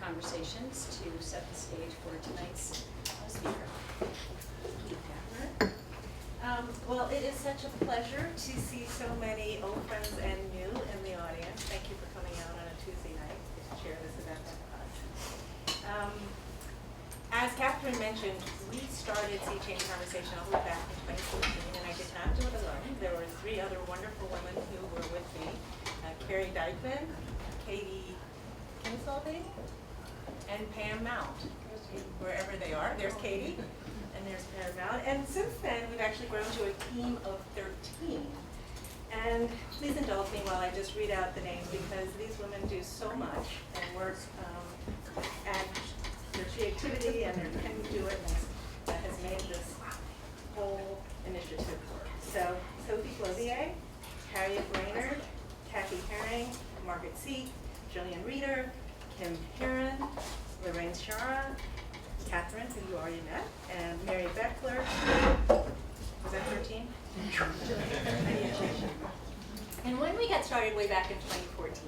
conversations to set the stage for tonight's speaker. Well, it is such a pleasure to see so many old friends and new in the audience. Thank you for coming out on a Tuesday night to share this event with us. As Catherine mentioned, we started Sea Change Conversation all the way back in 2014, and I did not do it alone. There were 3 other wonderful women who were with me. Carrie Dykeman, Katie Kinsolving, and Pam Mount, wherever they are. There's Katie, and there's Pam Mount. And since then, we've actually grown to a team of 13. And please indulge me while I just read out the names, because these women do so much and work at their creativity and their can do it that has made this whole initiative work. So Sophie Clothier, Harriet Brainerd, Kathy Herring, Margaret Seek, Jillian Reeder, Kim Heron, Lorraine Shara, Catherine, who you already met, and Mary Beckler. Was that 13? And when we got started way back in 2014,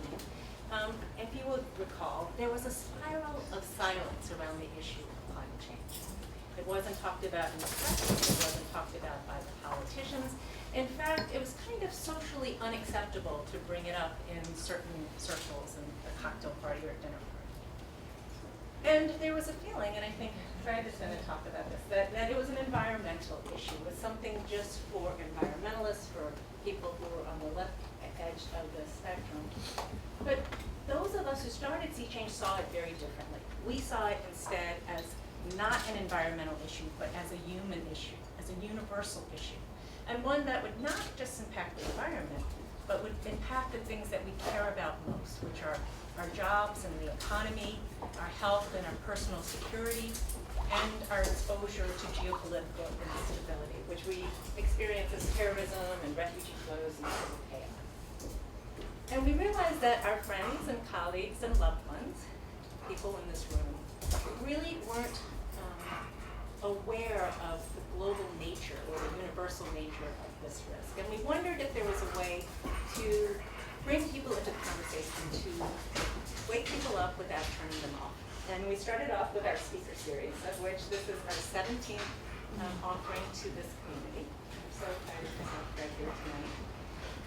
if you would recall, there was a spiral of silence around the issue of climate change. It wasn't talked about in the press, it wasn't talked about by the politicians. In fact, it was kind of socially unacceptable to bring it up in certain circles, in a cocktail party or a dinner party. And there was a feeling, and I think Fred is going to talk about this, that it was an environmental issue. It was something just for environmentalists, for people who were on the left edge of the spectrum. But those of us who started Sea Change saw it very differently. We saw it instead as not an environmental issue, but as a human issue, as a universal issue. And one that would not just impact the environment, but would impact the things that we care about most, which are our jobs and the economy, our health and our personal security, and our exposure to geopolitical instability, which we experience as terrorism and refugee flows and civil chaos. And we realized that our friends and colleagues and loved ones, people in this room, really weren't aware of the global nature or the universal nature of this risk. And we wondered if there was a way to bring people into the conversation, to wake people up without turning them off. And we started off with our speaker series, of which this is our 17th offering to this community. I'm so excited to have Fred here tonight.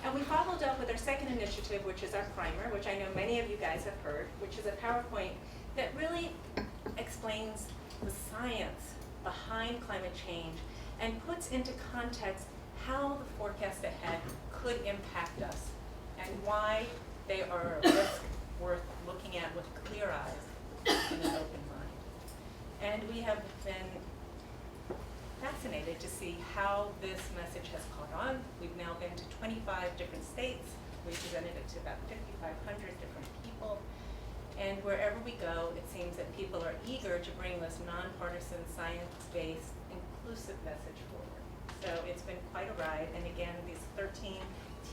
And we followed up with our second initiative, which is our primer, which I know many of you guys have heard, which is a PowerPoint that really explains the science behind climate change and puts into context how the forecast ahead could impact us and why they are a risk worth looking at with clear eyes and an open mind. And we have been fascinated to see how this message has caught on. We've now been to 25 different states. We presented it to about 5,500 different people. And wherever we go, it seems that people are eager to bring this nonpartisan, science-based, inclusive message forward. So it's been quite a ride. And again, these 13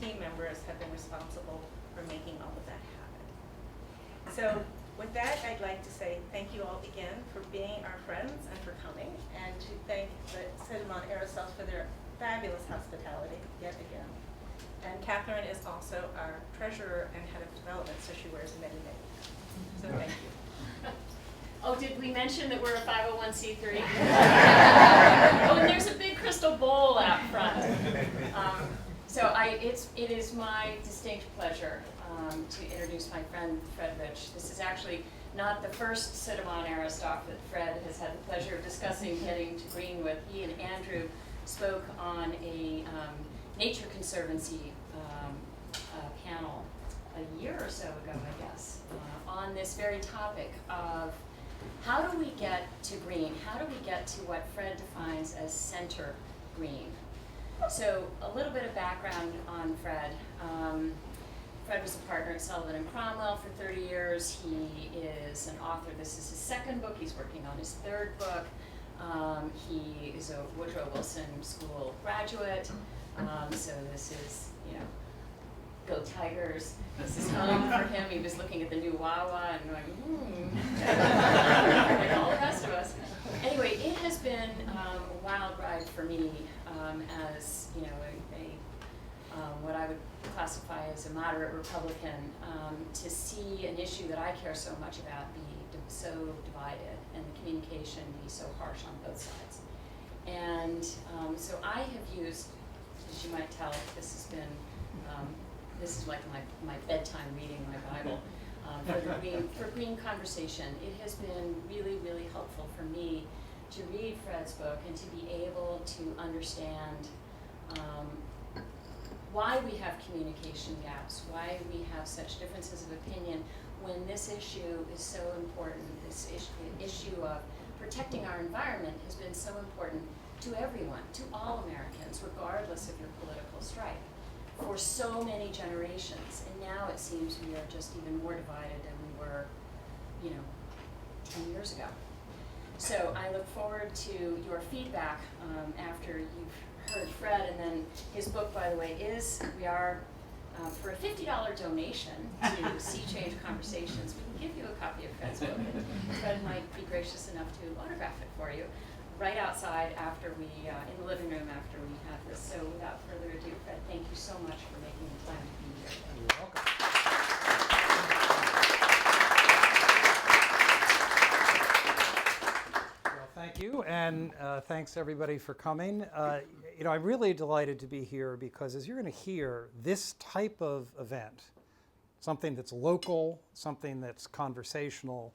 team members have been responsible for making all of that happen. So with that, I'd like to say thank you all again for being our friends and for coming, and to thank the Sedimon Aerosols for their fabulous hospitality yet again. And Catherine is also our treasurer and head of development, so she wears many, many hats. So thank you. Oh, did we mention that we're a 501c3? Oh, and there's a big crystal bowl out front. It is my distinct pleasure to introduce my friend Fred Rich. This is actually not the first Sedimon Aerostock that Fred has had the pleasure of discussing getting to green with. He and Andrew spoke on a Nature Conservancy panel a year or so ago, I guess, on this very topic of how do we get to green? How do we get to what Fred defines as center green? So a little bit of background on Fred. Fred was a partner at Sullivan and Cromwell for 30 years. He is an author. This is his second book. He's working on his third book. He is a Woodrow Wilson School graduate. So this is, go Tigers. This is home for him. He was looking at the new Wawa and going, like all the rest of us. Anyway, it has been a wild ride for me as, what I would classify as a moderate Republican, to see an issue that I care so much about be divided and the communication be so harsh on both sides. And so I have used, as you might tell, this has been, this is like my bedtime reading, my Bible, for green conversation. It has been really, really helpful for me to read Fred's book and to be able to understand why we have communication gaps, why we have such differences of opinion when this issue is so important. This issue of protecting our environment has been so important to everyone, to all Americans, regardless of your political stripe, for so many generations. And now it seems we are just even more divided than we were, 10 years ago. So I look forward to your feedback after you've heard Fred, and then his book, by the way, we are, for a $50 donation to Sea Change Conversations, we can give you a copy of Fred's book, and Fred might be gracious enough to autograph it for you right outside after we, in the living room after we have this. So without further ado, Fred, thank you so much for making the time to be here. You're welcome. Thank you, and thanks everybody for coming. I'm really delighted to be here because, as you're going to hear, this type of event, something that's local, something that's conversational,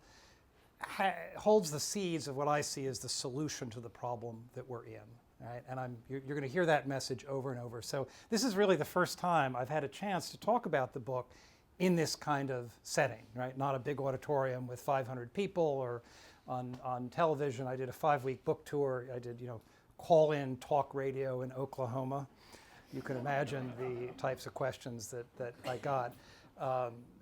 holds the seeds of what I see as the solution to the problem that we're in. Right? And you're going to hear that message over and over. So this is really the first time I've had a chance to talk about the book in this kind of setting, right? Not a big auditorium with 500 people or on television. I did a 5-week book tour. I did, call-in talk radio in Oklahoma. You can imagine the types of questions that I got.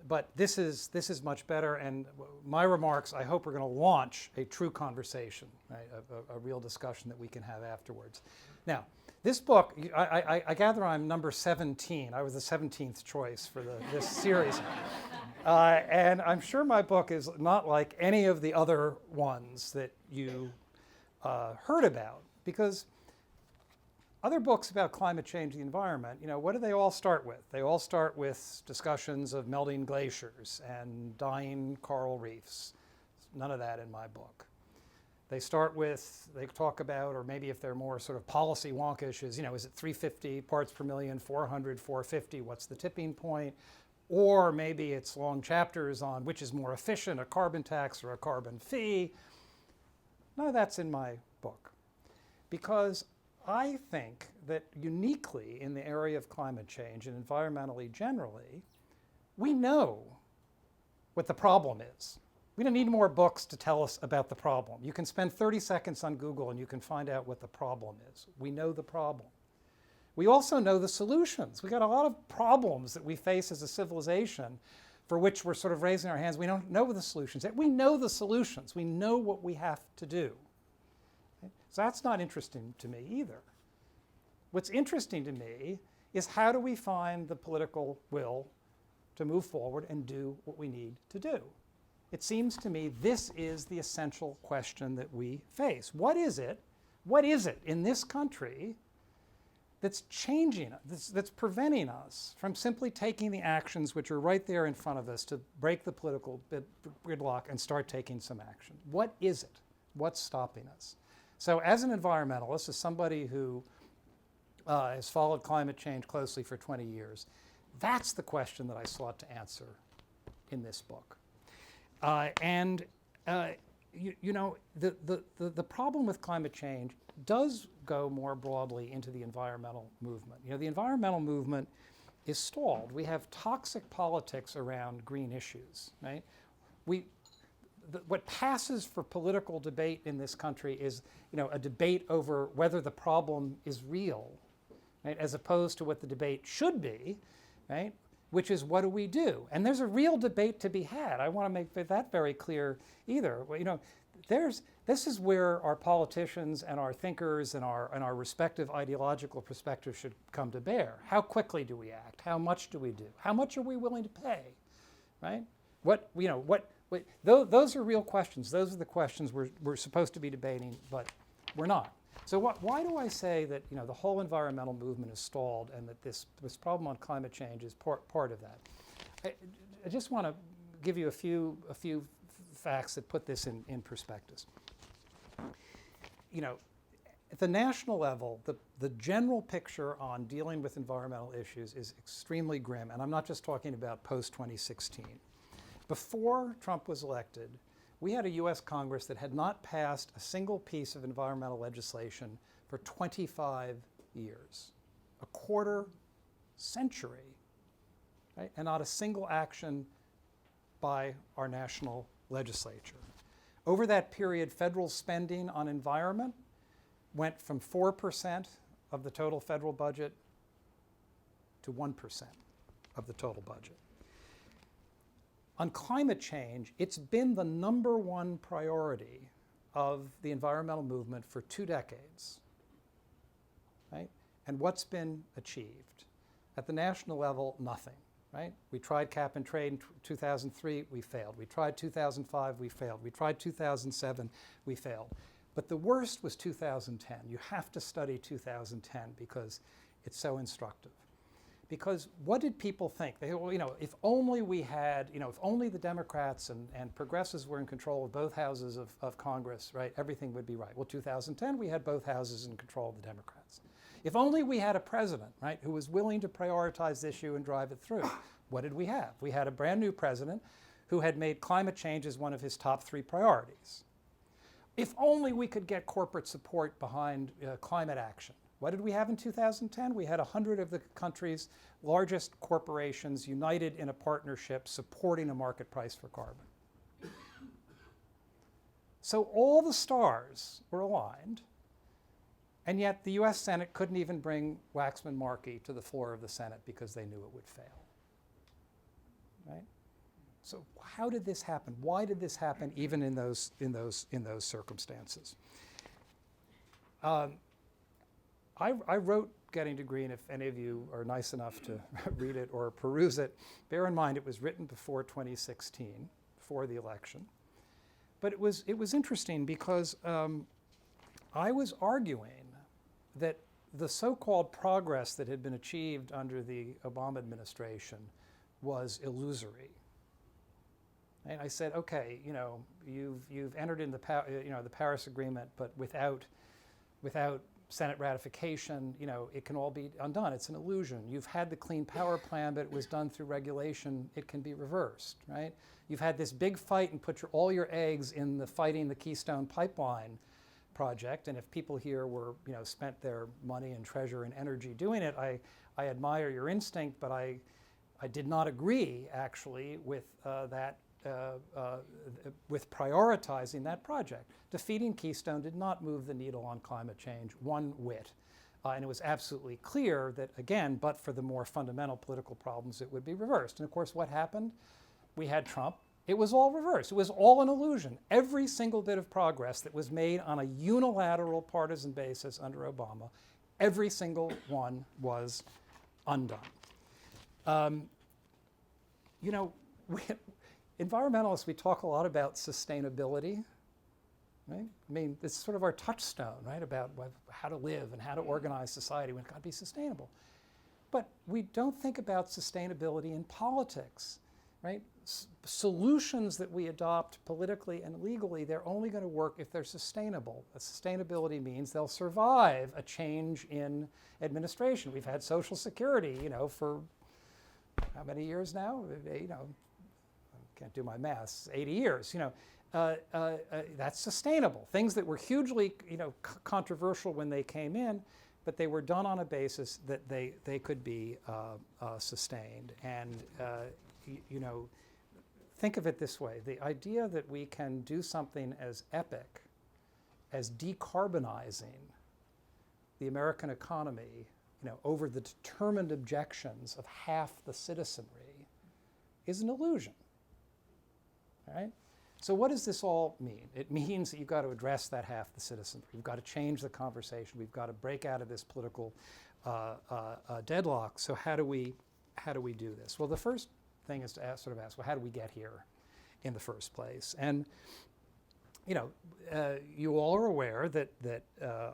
But this is much better, and my remarks, I hope, are going to launch a true conversation, right? A real discussion that we can have afterwards. Now, this book, I gather I'm number 17. I was the 17th choice for this series. And I'm sure my book is not like any of the other ones that you heard about, because other books about climate change and the environment, what do they all start with? They all start with discussions of melting glaciers and dying coral reefs. None of that in my book. They talk about, or maybe if they're more sort of policy wonkish, is it 350 parts per million, 400, 450, what's the tipping point? Or maybe it's long chapters on which is more efficient, a carbon tax or a carbon fee. None of that's in my book, because I think that uniquely in the area of climate change and environmentally generally, we know what the problem is. We don't need more books to tell us about the problem. You can spend 30 seconds on Google and you can find out what the problem is. We know the problem. We also know the solutions. We got a lot of problems that we face as a civilization for which we're sort of raising our hands. We don't know the solutions. Yet we know the solutions. We know what we have to do. So that's not interesting to me either. What's interesting to me is how do we find the political will to move forward and do what we need to do? It seems to me this is the essential question that we face. What is it in this country that's changing, that's preventing us from simply taking the actions which are right there in front of us to break the political gridlock and start taking some action? What is it? What's stopping us? So as an environmentalist, as somebody who has followed climate change closely for 20 years, that's the question that I sought to answer in this book. The problem with climate change does go more broadly into the environmental movement. The environmental movement is stalled. We have toxic politics around green issues, right? What passes for political debate in this country is, a debate over whether the problem is real, right, as opposed to what the debate should be, right, which is what do we do? And there's a real debate to be had. I want to make that very clear either. This is where our politicians and our thinkers and our respective ideological perspectives should come to bear. How quickly do we act? How much do we do? How much are we willing to pay, right? Those are real questions. Those are the questions we're supposed to be debating, but we're not. So why do I say that the whole environmental movement is stalled and that this problem on climate change is part of that? I just want to give you a few facts that put this in perspective. You know, at the national level, the general picture on dealing with environmental issues is extremely grim, and I'm not just talking about post-2016. Before Trump was elected, we had a US Congress that had not passed a single piece of environmental legislation for 25 years, a quarter century, right? And not a single action by our national legislature. Over that period, federal spending on environment went from 4% of the total federal budget to 1% of the total budget. On climate change, it's been the #1 priority of the environmental movement for 2 decades, right? And what's been achieved? At the national level, nothing, right? We tried cap and trade in 2003, we failed. We tried 2005, we failed. We tried 2007, we failed. But the worst was 2010. You have to study 2010 because it's so instructive. Because what did people think? They, well, you know, if only we had, you know, if only the Democrats and progressives were in control of both houses of Congress, right, everything would be right. Well, 2010, we had both houses in control of the Democrats. If only we had a president, right, who was willing to prioritize the issue and drive it through. What did we have? We had a brand new president who had made climate change as one of his top 3 priorities. If only we could get corporate support behind climate action. What did we have in 2010? We had 100 of the country's largest corporations united in a partnership supporting a market price for carbon. So all the stars were aligned, and yet the US Senate couldn't even bring Waxman-Markey to the floor of the Senate because they knew it would fail, right? So how did this happen? Why did this happen even in those circumstances? I wrote Getting to Green, if any of you are nice enough to read it or peruse it. Bear in mind it was written before 2016, before the election. But it was interesting because I was arguing that the so-called progress that had been achieved under the Obama administration was illusory. And I said, okay, you know, you've entered in the Paris Agreement, but without Senate ratification, you know, it can all be undone. It's an illusion. You've had the Clean Power Plan, but it was done through regulation. It can be reversed, right? You've had this big fight and put all your eggs in fighting the Keystone Pipeline project. And if people here were, you know, spent their money and treasure and energy doing it, I admire your instinct, but I did not agree actually with with prioritizing that project. Defeating Keystone did not move the needle on climate change one whit. And it was absolutely clear that, again, but for the more fundamental political problems, it would be reversed. And of course, what happened? We had Trump. It was all reversed. It was all an illusion. Every single bit of progress that was made on a unilateral partisan basis under Obama, every single one was undone. You know, environmentalists, we talk a lot about sustainability, right? I mean, it's sort of our touchstone, right, about how to live and how to organize society. We've got to be sustainable. But we don't think about sustainability in politics, right? Solutions that we adopt politically and legally, they're only going to work if they're sustainable. Sustainability means they'll survive a change in administration. We've had Social Security, you know, for how many years now? You know, can't do my math, 80 years, you know, that's sustainable. Things that were hugely, you know, controversial when they came in, but they were done on a basis that they could be sustained. And, you know, think of it this way. The idea that we can do something as epic as decarbonizing the American economy, you know, over the determined objections of half the citizenry is an illusion. All right? So what does this all mean? It means that you've got to address that half the citizenry. We've got to change the conversation. We've got to break out of this political deadlock. So how do we do this? Well, the first thing is to ask, well, how do we get here in the first place? And you know, you all are aware that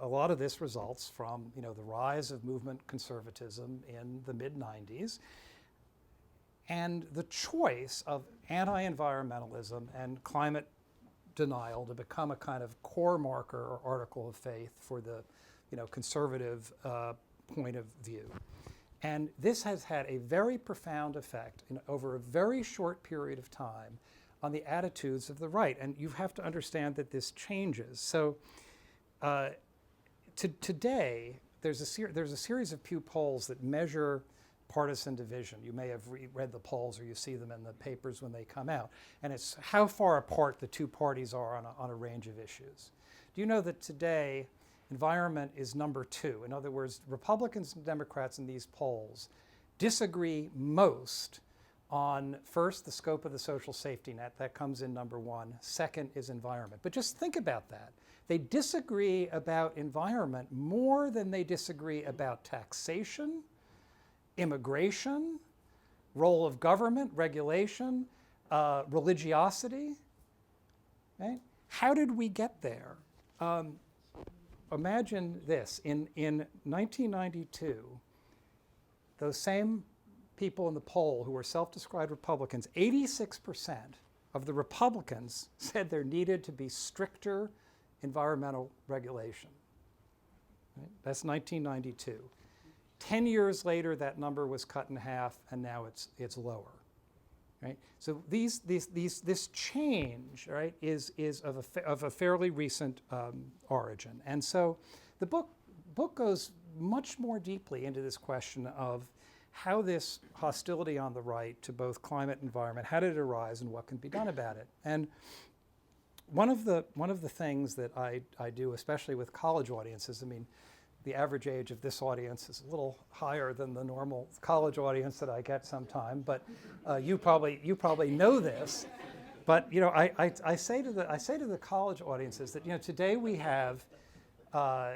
a lot of this results from, you know, the rise of movement conservatism in the mid-90s. And the choice of anti-environmentalism and climate denial to become a kind of core marker or article of faith for the conservative point of view. And this has had a very profound effect over a very short period of time on the attitudes of the right. And you have to understand that this changes. So today, there's a series of Pew polls that measure partisan division. You may have read the polls or you see them in the papers when they come out. And it's how far apart the two parties are on a range of issues. Do you know that today environment is number 2? In other words, Republicans and Democrats in these polls disagree most on, first, the scope of the social safety net. That comes in number 1. Second is environment. But just think about that. They disagree about environment more than they disagree about taxation, immigration, role of government, regulation, religiosity. Right? How did we get there? Imagine this. In 1992, those same people in the poll who were self-described Republicans, 86% of the Republicans said there needed to be stricter environmental regulation. Right? That's 1992. 10 years later, that number was cut in half, and now it's lower. Right? So this change, right, is of a fairly recent origin. And so the book goes much more deeply into this question of how this hostility on the right to both climate and environment, how did it arise and what can be done about it? And one of the things that I do, especially with college audiences, I mean, the average age of this audience is a little higher than the normal college audience that I get sometime, but you probably know this. But I say to the college audiences that today we have,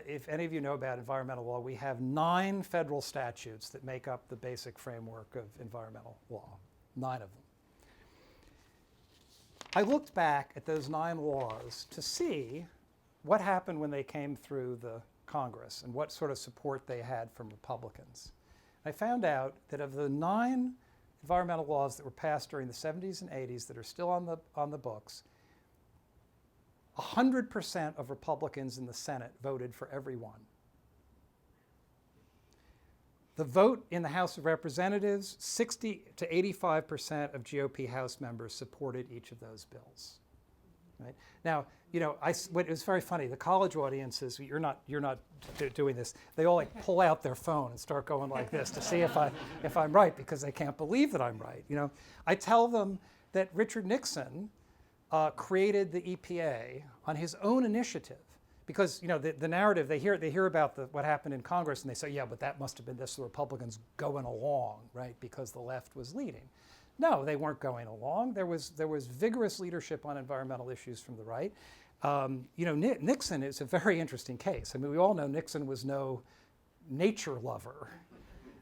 if any of you know about environmental law, we have 9 federal statutes that make up the basic framework of environmental law. 9 of them. I looked back at those 9 laws to see what happened when they came through the Congress and what sort of support they had from Republicans. I found out that of the 9 environmental laws that were passed during the 70s and 80s that are still on the books, 100% of Republicans in the Senate voted for every one. The vote in the House of Representatives, 60 to 85% of GOP House members supported each of those bills. Right? Now, it was very funny. The college audiences, you're not doing this. They all pull out their phone and start going like this to see if I'm right, because they can't believe that I'm right. I tell them that Richard Nixon created the EPA on his own initiative, because the narrative they hear about what happened in Congress and they say, yeah, but that must have been the Republicans going along, right, because the left was leading. No, they weren't going along. There was vigorous leadership on environmental issues from the right. Nixon is a very interesting case. I mean, we all know Nixon was no nature lover,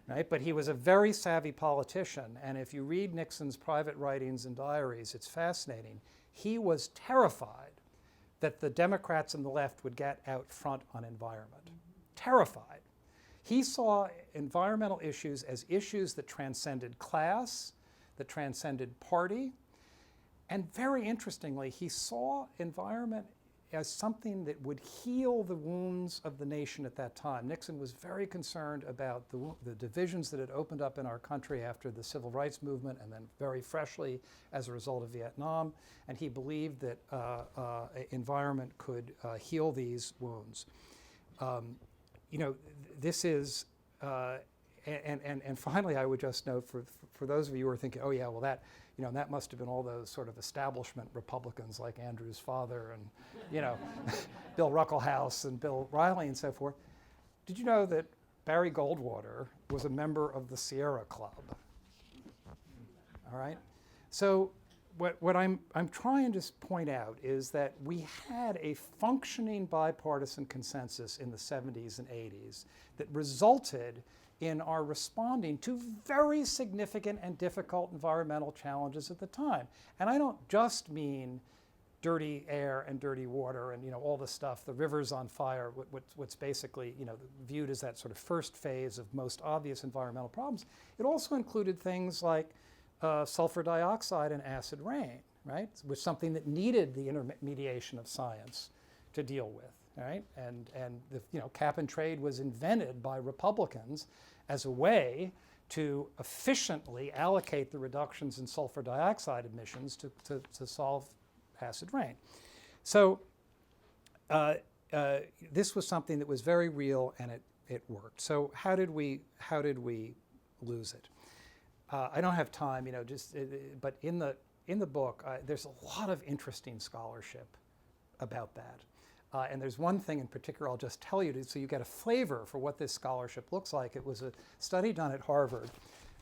right? But he was a very savvy politician. And if you read Nixon's private writings and diaries, it's fascinating. He was terrified that the Democrats and the left would get out front on environment. Terrified. He saw environmental issues as issues that transcended class, that transcended party. And very interestingly, he saw environment as something that would heal the wounds of the nation at that time. Nixon was very concerned about the divisions that had opened up in our country after the civil rights movement and then very freshly as a result of Vietnam. And he believed that environment could heal these wounds. This is, and finally I would just note for those of you who are thinking, oh yeah, well that must have been all those sort of establishment Republicans like Andrew's father and, Bill Ruckelshaus and Bill Riley and so forth. Did you know that Barry Goldwater was a member of the Sierra Club? All right? So what I'm trying to point out is that we had a functioning bipartisan consensus in the 70s and 80s that resulted in our responding to very significant and difficult environmental challenges at the time. And I don't just mean dirty air and dirty water and all the stuff, the rivers on fire, what's basically viewed as that sort of first phase of most obvious environmental problems. It also included things like sulfur dioxide and acid rain. right? It was something that needed the intermediation of science to deal with, right? And the, cap and trade was invented by Republicans as a way to efficiently allocate the reductions in sulfur dioxide emissions to solve acid rain. So this was something that was very real, and it worked. So how did we lose it? I don't have time, but in the book, there's a lot of interesting scholarship about that. And there's one thing in particular I'll just tell you so you get a flavor for what this scholarship looks like. It was a study done at Harvard,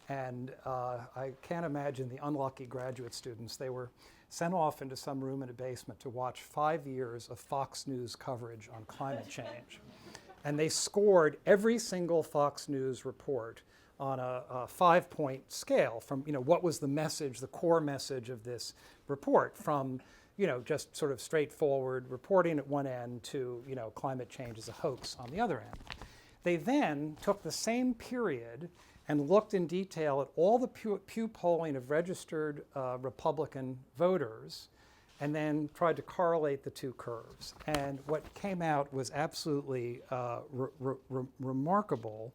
and I can't imagine the unlucky graduate students. They were sent off into some room in a basement to watch 5 years of Fox News coverage on climate change. And they scored every single Fox News report on a 5-point scale from, what was the message, the core message of this report, from just sort of straightforward reporting at one end to, climate change is a hoax on the other end. They then took the same period and looked in detail at all the Pew polling of registered Republican voters, and then tried to correlate the two curves. And what came out was absolutely remarkable.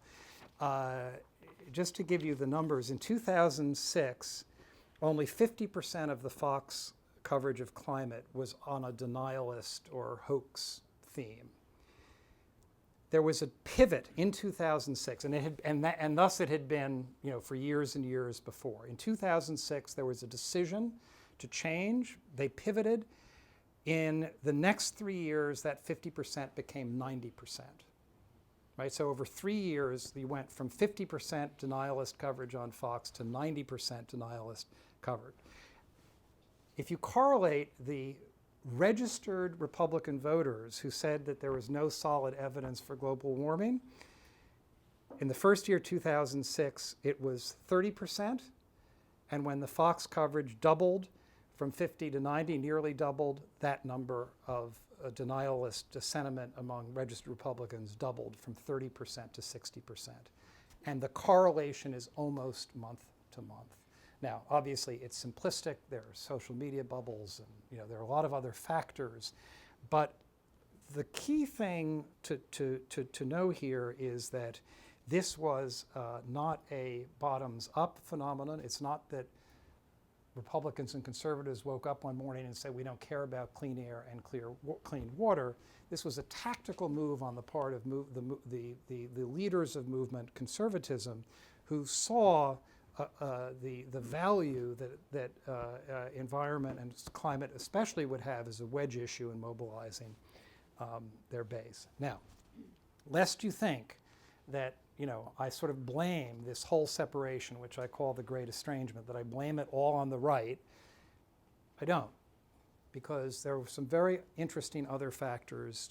Just to give you the numbers, in 2006, only 50% of the Fox coverage of climate was on a denialist or hoax theme. There was a pivot in 2006, and thus it had been, for years and years before. In 2006, there was a decision to change. They pivoted. In the next 3 years, that 50% became 90%. Right? So over 3 years, you went from 50% denialist coverage on Fox to 90% denialist coverage. If you correlate the registered Republican voters who said that there was no solid evidence for global warming, in the first year, 2006, it was 30%. And when the Fox coverage doubled from 50 to 90, nearly doubled, that number of denialist sentiment among registered Republicans doubled from 30% to 60%. And the correlation is almost month to month. Now, obviously, it's simplistic. There are social media bubbles, and there are a lot of other factors. But the key thing to know here is that this was not a bottoms-up phenomenon. It's not that Republicans and conservatives woke up one morning and said, we don't care about clean air and clean water. This was a tactical move on the part of the leaders of movement conservatism, who saw the value that environment and climate especially would have as a wedge issue in mobilizing their base. Now, lest you think that I sort of blame this whole separation, which I call the great estrangement, that I blame it all on the right, I don't, because there were some very interesting other factors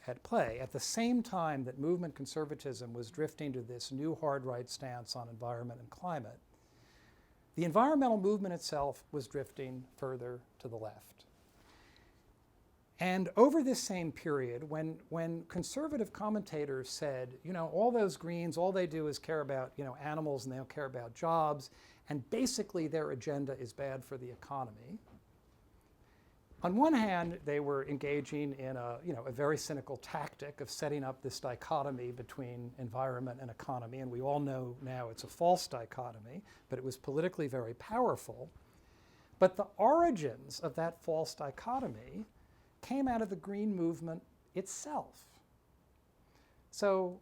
at play. At the same time that movement conservatism was drifting to this new hard right stance on environment and climate, the environmental movement itself was drifting further to the left. And over this same period, when conservative commentators said, all those Greens, all they do is care about, animals, and they don't care about jobs, and basically their agenda is bad for the economy. On one hand, they were engaging in a very cynical tactic of setting up this dichotomy between environment and economy, and we all know now it's a false dichotomy, but it was politically very powerful. But the origins of that false dichotomy came out of the Green movement itself. So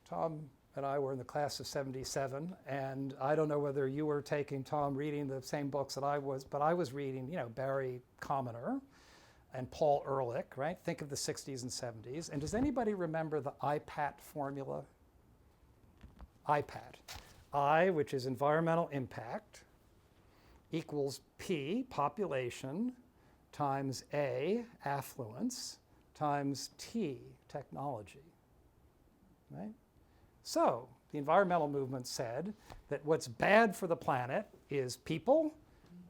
Tom and I were in the class of 77, and I don't know whether you were taking, Tom, reading the same books that I was, but I was reading, Barry Commoner and Paul Ehrlich, right? Think of the 60s and 70s. And does anybody remember the IPAT formula? IPAT. I, which is environmental impact, equals P, population, times A, affluence, times T, technology, right? So the environmental movement said that what's bad for the planet is people,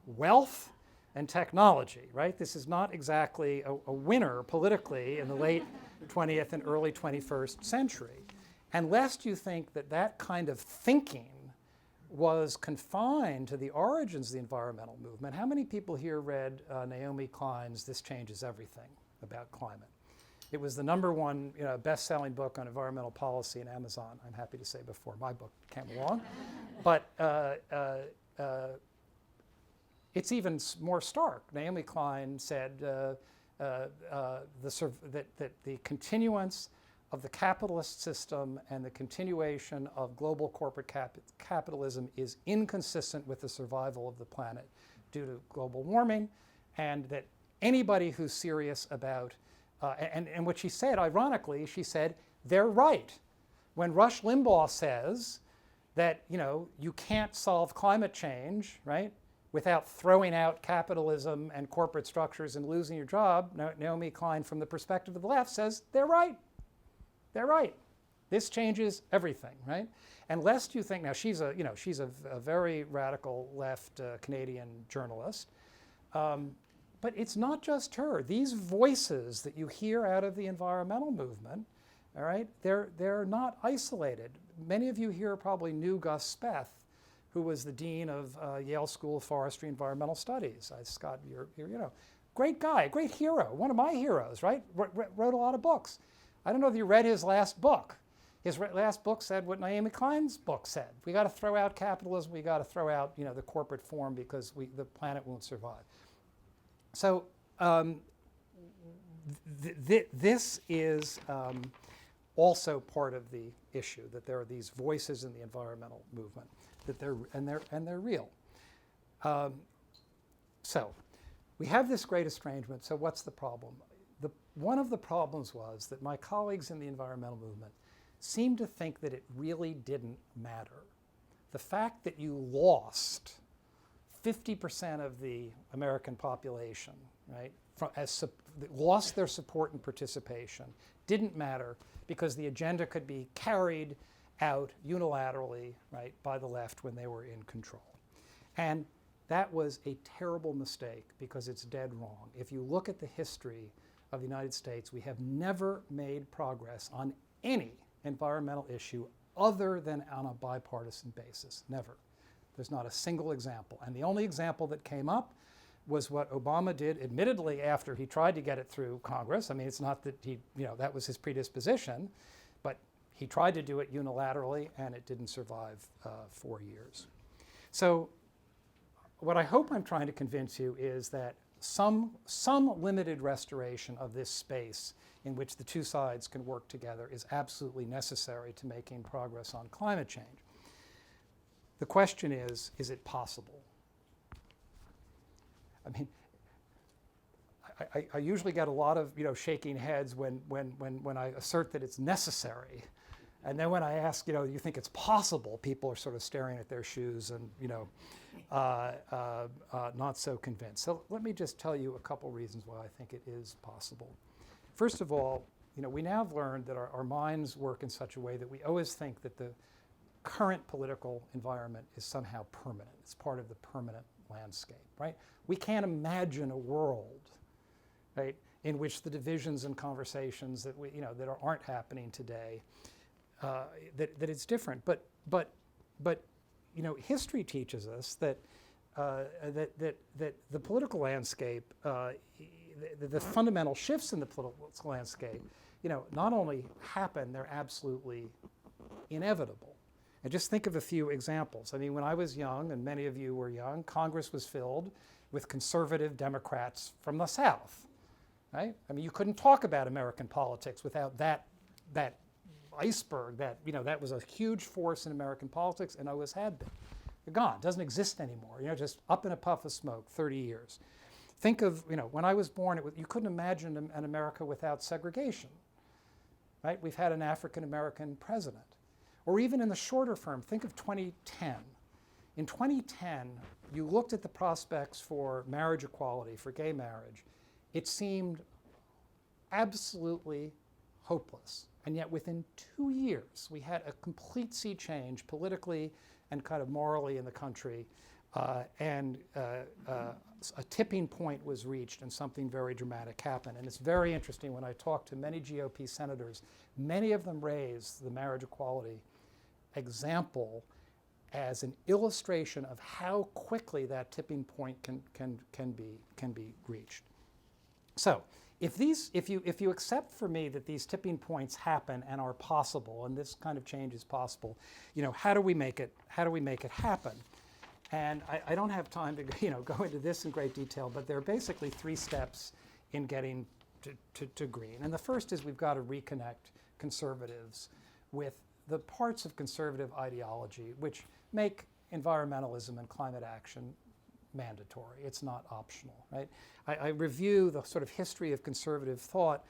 wealth, and technology, right? This is not exactly a winner politically in the late 20th and early 21st century. And lest you think that that kind of thinking was confined to the origins of the environmental movement. How many people here read Naomi Klein's This Changes Everything about climate? It was the #1 best-selling book on environmental policy in Amazon, I'm happy to say, before my book came along. But it's even more stark. Naomi Klein said that the continuance of the capitalist system and the continuation of global corporate capitalism is inconsistent with the survival of the planet due to global warming, and that anybody who's serious about, and what she said, ironically, she said, they're right. When Rush Limbaugh says that, you can't solve climate change, right, without throwing out capitalism and corporate structures and losing your job, Naomi Klein, from the perspective of the left, says they're right. They're right. This changes everything, right? And lest you think, now she's a very radical left Canadian journalist, but it's not just her. These voices that you hear out of the environmental movement, all right, they're not isolated. Many of you here probably knew Gus Speth, who was the dean of Yale School of Forestry Environmental Studies. Scott, you're great guy, great hero, one of my heroes, right? Wrote a lot of books. I don't know if you read his last book. His last book said what Naomi Klein's book said. We got to throw out capitalism. We got to throw out, the corporate form because the planet won't survive. So this is also part of the issue, that there are these voices in the environmental movement, that they're real. So we have this great estrangement. So what's the problem? One of the problems was that my colleagues in the environmental movement seemed to think that it really didn't matter. The fact that you lost 50% of the American population, right, lost their support and participation, didn't matter because the agenda could be carried out unilaterally, right, by the left when they were in control. And that was a terrible mistake because it's dead wrong. If you look at the history of the United States, we have never made progress on any environmental issue other than on a bipartisan basis. Never. There's not a single example. And the only example that came up was what Obama did, admittedly, after he tried to get it through Congress. I mean, it's not that that was his predisposition, but he tried to do it unilaterally, and it didn't survive 4 years. So what I hope I'm trying to convince you is that some limited restoration of this space in which the two sides can work together is absolutely necessary to making progress on climate change. The question is it possible? I mean, I usually get a lot of shaking heads when I assert that it's necessary. And then when I ask, you think it's possible, people are sort of staring at their shoes and, not so convinced. So let me just tell you a couple reasons why I think it is possible. First of all, we now have learned that our minds work in such a way that we always think that the current political environment is somehow permanent. It's part of the permanent landscape, right? We can't imagine a world, right, in which the divisions and conversations that that aren't happening today, that it's different. But history teaches us that that the political landscape, the fundamental shifts in the political landscape, not only happen, they're absolutely inevitable. And just think of a few examples. I mean, when I was young, and many of you were young, Congress was filled with conservative Democrats from the South, right? I mean, you couldn't talk about American politics without that iceberg that was a huge force in American politics and always had been. They're gone. It doesn't exist anymore. Just up in a puff of smoke, 30 years. Think of, when I was born, you couldn't imagine an America without segregation, right? We've had an African-American president. Or even in the shorter term, think of 2010. In 2010, you looked at the prospects for marriage equality, for gay marriage. It seemed absolutely hopeless. And yet within 2 years, we had a complete sea change politically and kind of morally in the country. And a tipping point was reached and something very dramatic happened. And it's very interesting when I talk to many GOP senators, many of them raise the marriage equality example as an illustration of how quickly that tipping point can be reached. So if you accept for me that these tipping points happen and are possible, and this kind of change is possible, how do we make it happen? And I don't have time to go into this in great detail, but there are basically 3 steps in getting to green. And the first is we've got to reconnect conservatives with the parts of conservative ideology which make environmentalism and climate action mandatory. It's not optional, right? I review the sort of history of conservative thought,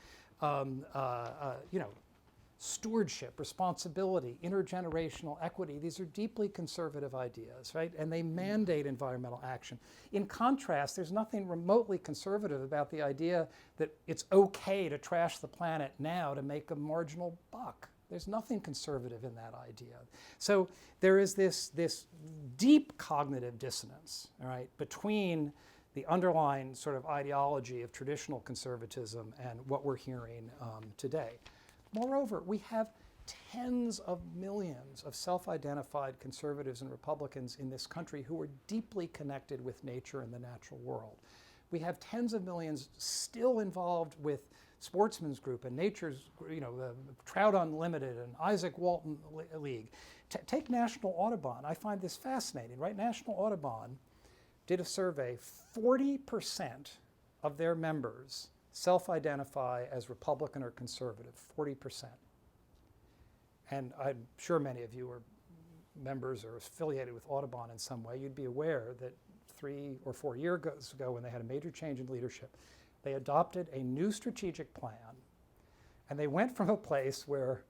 stewardship, responsibility, intergenerational equity. These are deeply conservative ideas, right? And they mandate environmental action. In contrast, there's nothing remotely conservative about the idea that it's okay to trash the planet now to make a marginal buck. There's nothing conservative in that idea. So there is this deep cognitive dissonance, all right, between the underlying sort of ideology of traditional conservatism and what we're hearing today. Moreover, we have tens of millions of self-identified conservatives and Republicans in this country who are deeply connected with nature and the natural world. We have tens of millions still involved with Sportsman's Group and Nature's, Trout Unlimited and Isaac Walton League. Take National Audubon. I find this fascinating, right? National Audubon did a survey. 40% of their members self-identify as Republican or conservative, 40%. And I'm sure many of you are members or affiliated with Audubon in some way. You'd be aware that 3 or 4 years ago, when they had a major change in leadership, they adopted a new strategic plan, and they went from a place where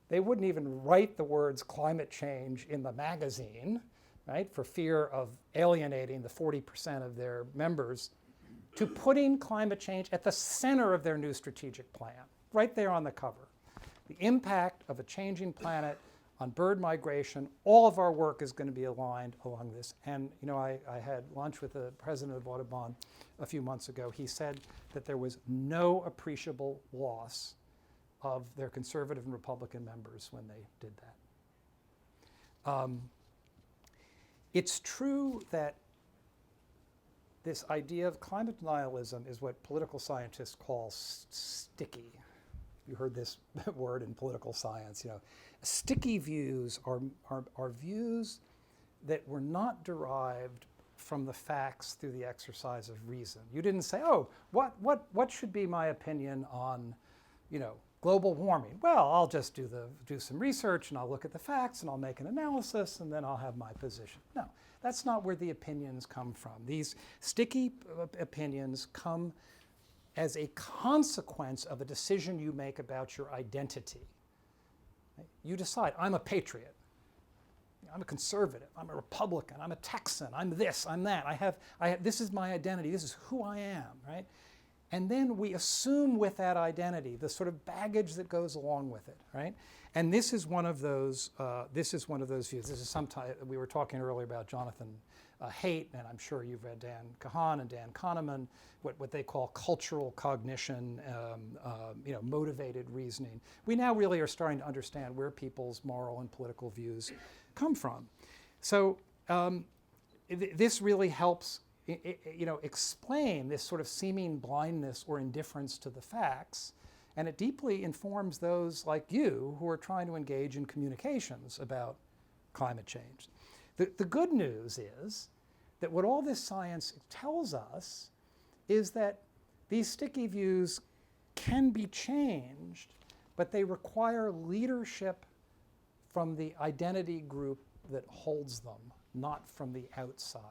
they wouldn't even write the words climate change in the magazine, right, for fear of alienating the 40% of their members, to putting climate change at the center of their new strategic plan, right there on the cover. The impact of a changing planet on bird migration, all of our work is going to be aligned along this. And I had lunch with the president of Audubon a few months ago. He said that there was no appreciable loss of their conservative and Republican members when they did that. It's true that this idea of climate denialism is what political scientists call sticky. You heard this word in political science. Sticky views are views that were not derived from the facts through the exercise of reason. You didn't say, oh, what should be my opinion on, global warming? Well, I'll just do some research and I'll look at the facts and I'll make an analysis and then I'll have my position. No, that's not where the opinions come from. These sticky opinions come as a consequence of a decision you make about your identity. You decide, I'm a patriot, I'm a conservative, I'm a Republican, I'm a Texan, I'm this, I'm that. I have this is my identity, this is who I am, right? And then we assume with that identity the sort of baggage that goes along with it, right? And this is one of those. This is one of those views. This is we were talking earlier about Jonathan Haidt, and I'm sure you've read Dan Kahan and Dan Kahneman, what they call cultural cognition, motivated reasoning. We now really are starting to understand where people's moral and political views come from. So this really helps explain this sort of seeming blindness or indifference to the facts, and it deeply informs those like you who are trying to engage in communications about climate change. The good news is that what all this science tells us is that these sticky views can be changed, but they require leadership from the identity group that holds them, not from the outside.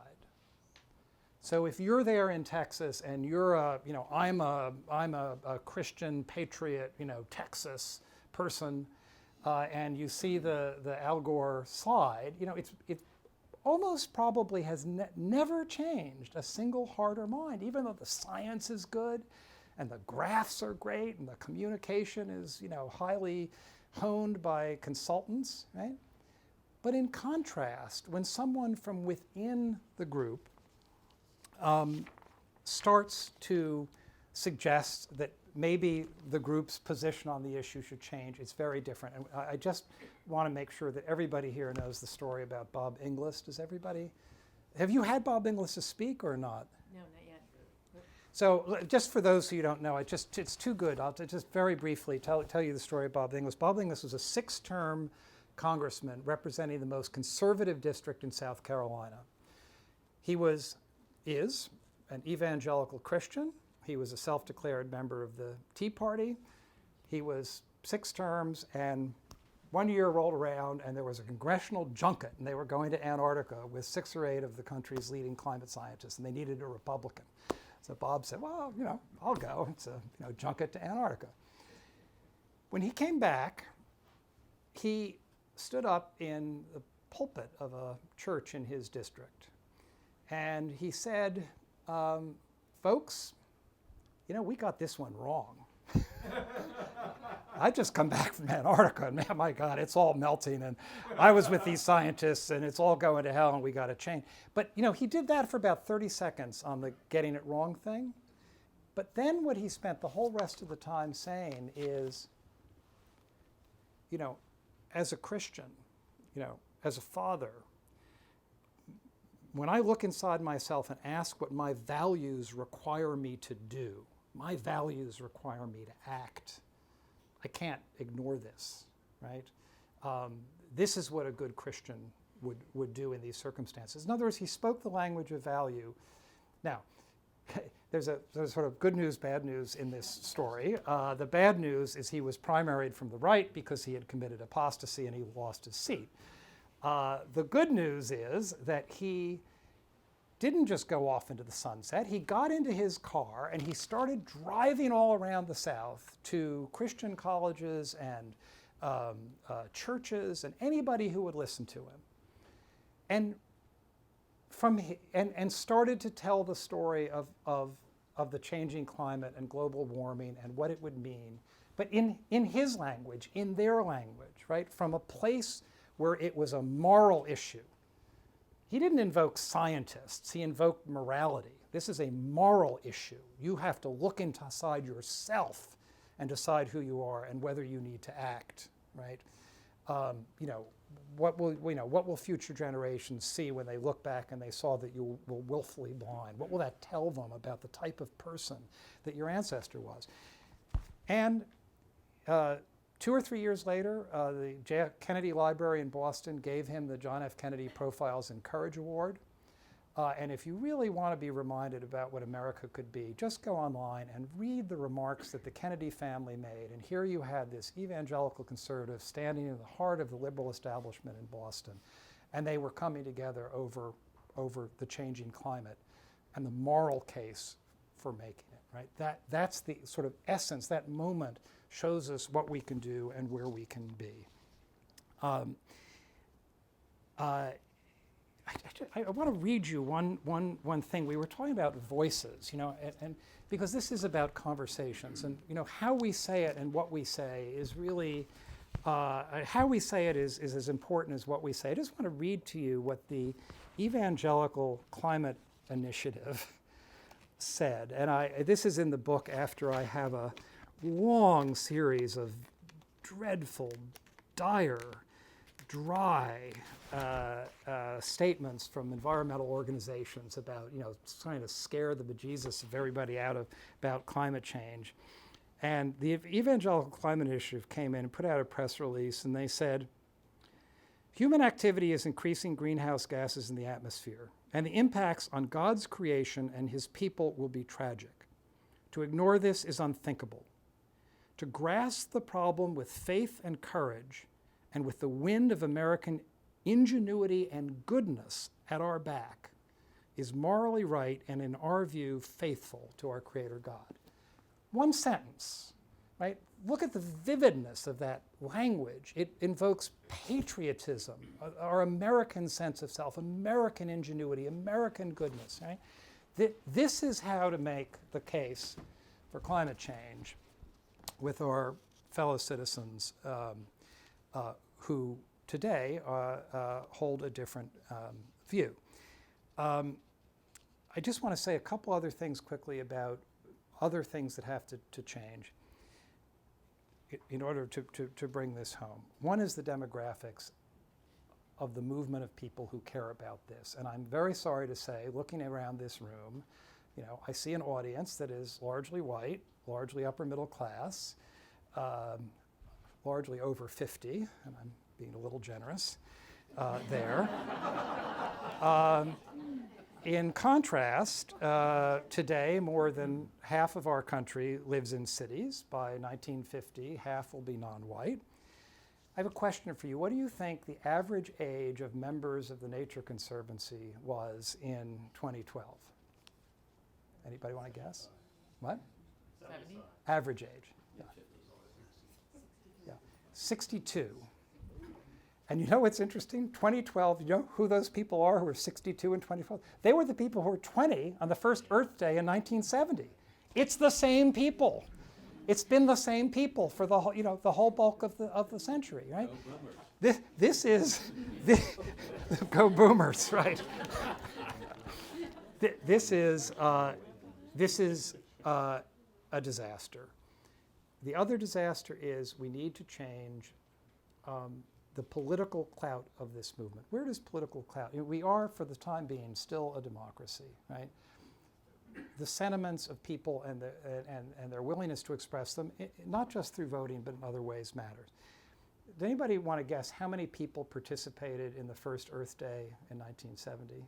So if you're there in Texas and you're I'm a Christian patriot, Texas person, and you see the Al Gore slide, it almost probably has never changed a single heart or mind, even though the science is good and the graphs are great and the communication is highly honed by consultants, right? But in contrast, when someone from within the group starts to suggests that maybe the group's position on the issue should change. It's very different. And I just want to make sure that everybody here knows the story about Bob Inglis. Does everybody? Have you had Bob Inglis to speak or not? No, not yet. So just for those who don't know, it's too good. I'll just very briefly tell you the story of Bob Inglis. Bob Inglis was a 6-term congressman representing the most conservative district in South Carolina. He is an evangelical Christian. He was a self-declared member of the Tea Party. He was 6 terms, and 1 year rolled around, and there was a congressional junket, and they were going to Antarctica with 6 or 8 of the country's leading climate scientists, and they needed a Republican. So Bob said, well, I'll go. It's a junket to Antarctica. When he came back, he stood up in the pulpit of a church in his district, and he said, folks, we got this one wrong. I just come back from Antarctica, and man, my God, it's all melting, and I was with these scientists, and it's all going to hell, and we got to change. But he did that for about 30 seconds on the getting it wrong thing. But then what he spent the whole rest of the time saying is, as a Christian, as a father, when I look inside myself and ask what my values require me to do, my values require me to act. I can't ignore this, right? This is what a good Christian would do in these circumstances. In other words, he spoke the language of value. Now, there's sort of good news, bad news in this story. The bad news is he was primaried from the right because he had committed apostasy and he lost his seat. The good news is that he didn't just go off into the sunset. He got into his car and he started driving all around the South to Christian colleges and churches and anybody who would listen to him, and started to tell the story of the changing climate and global warming and what it would mean, but in his language, in their language, right, from a place where it was a moral issue. He didn't invoke scientists, he invoked morality. This is a moral issue. You have to look inside yourself and decide who you are and whether you need to act, right? What will future generations see when they look back and they saw that you were willfully blind? What will that tell them about the type of person that your ancestor was? And 2 or 3 years later, the J. F. Kennedy Library in Boston gave him the John F. Kennedy Profiles in Courage Award. And if you really want to be reminded about what America could be, just go online and read the remarks that the Kennedy family made. And here you had this evangelical conservative standing in the heart of the liberal establishment in Boston. And they were coming together over the changing climate and the moral case for making it, right? That's the sort of essence, that moment shows us what we can do and where we can be. I want to read you one thing. We were talking about voices, and because this is about conversations, and how we say it and what we say is really, how we say it is as important as what we say. I just want to read to you what the Evangelical Climate Initiative said, and this is in the book after I have a long series of dreadful, dire, dry statements from environmental organizations about, trying to scare the bejesus of everybody about climate change. And the Evangelical Climate Initiative came in and put out a press release, and they said, human activity is increasing greenhouse gases in the atmosphere, and the impacts on God's creation and his people will be tragic. To ignore this is unthinkable. To grasp the problem with faith and courage, and with the wind of American ingenuity and goodness at our back, is morally right and, in our view, faithful to our Creator God. One sentence, right? Look at the vividness of that language. It invokes patriotism, our American sense of self, American ingenuity, American goodness, right? This is how to make the case for climate change with our fellow citizens who today hold a different view. I just want to say a couple other things quickly about other things that have to change in order to bring this home. One is the demographics of the movement of people who care about this. And I'm very sorry to say, looking around this room, you know, I see an audience that is largely white, largely upper middle class, largely over 50, and I'm being a little generous there. In contrast, today more than half of our country lives in cities. By 1950, half will be non-white. I have a question for you. What do you think the average age of members of the Nature Conservancy was in 2012? Anybody want to guess? What? 70? Average age. Yeah. Yeah. 62. And you know what's interesting? 2012, you know who those people are who are 62 and 2012? They were the people who were 20 on the first Earth Day in 1970. It's the same people. It's been the same people for the whole, you know, the whole bulk of the century, right? Go boomers. This is go boomers, right? This is a disaster. The other disaster is we need to change the political clout of this movement. Where does political clout? You know, we are, for the time being, still a democracy, right? The sentiments of people and their willingness to express them, not just through voting, but in other ways, matters. Does anybody want to guess how many people participated in the first Earth Day in 1970?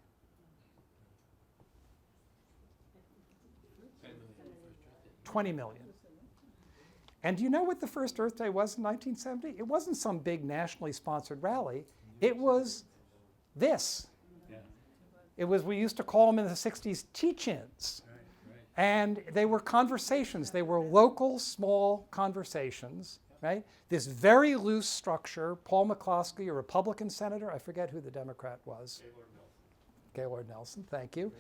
20 million. And do you know what the first Earth Day was in 1970? It wasn't some big nationally sponsored rally. It was this. Yeah. It was, we used to call them in the 60s, teach-ins. Right. And they were conversations. They were local, small conversations, right? This very loose structure. Paul McCloskey, a Republican senator, I forget who the Democrat was. Gaylord Nelson, thank you.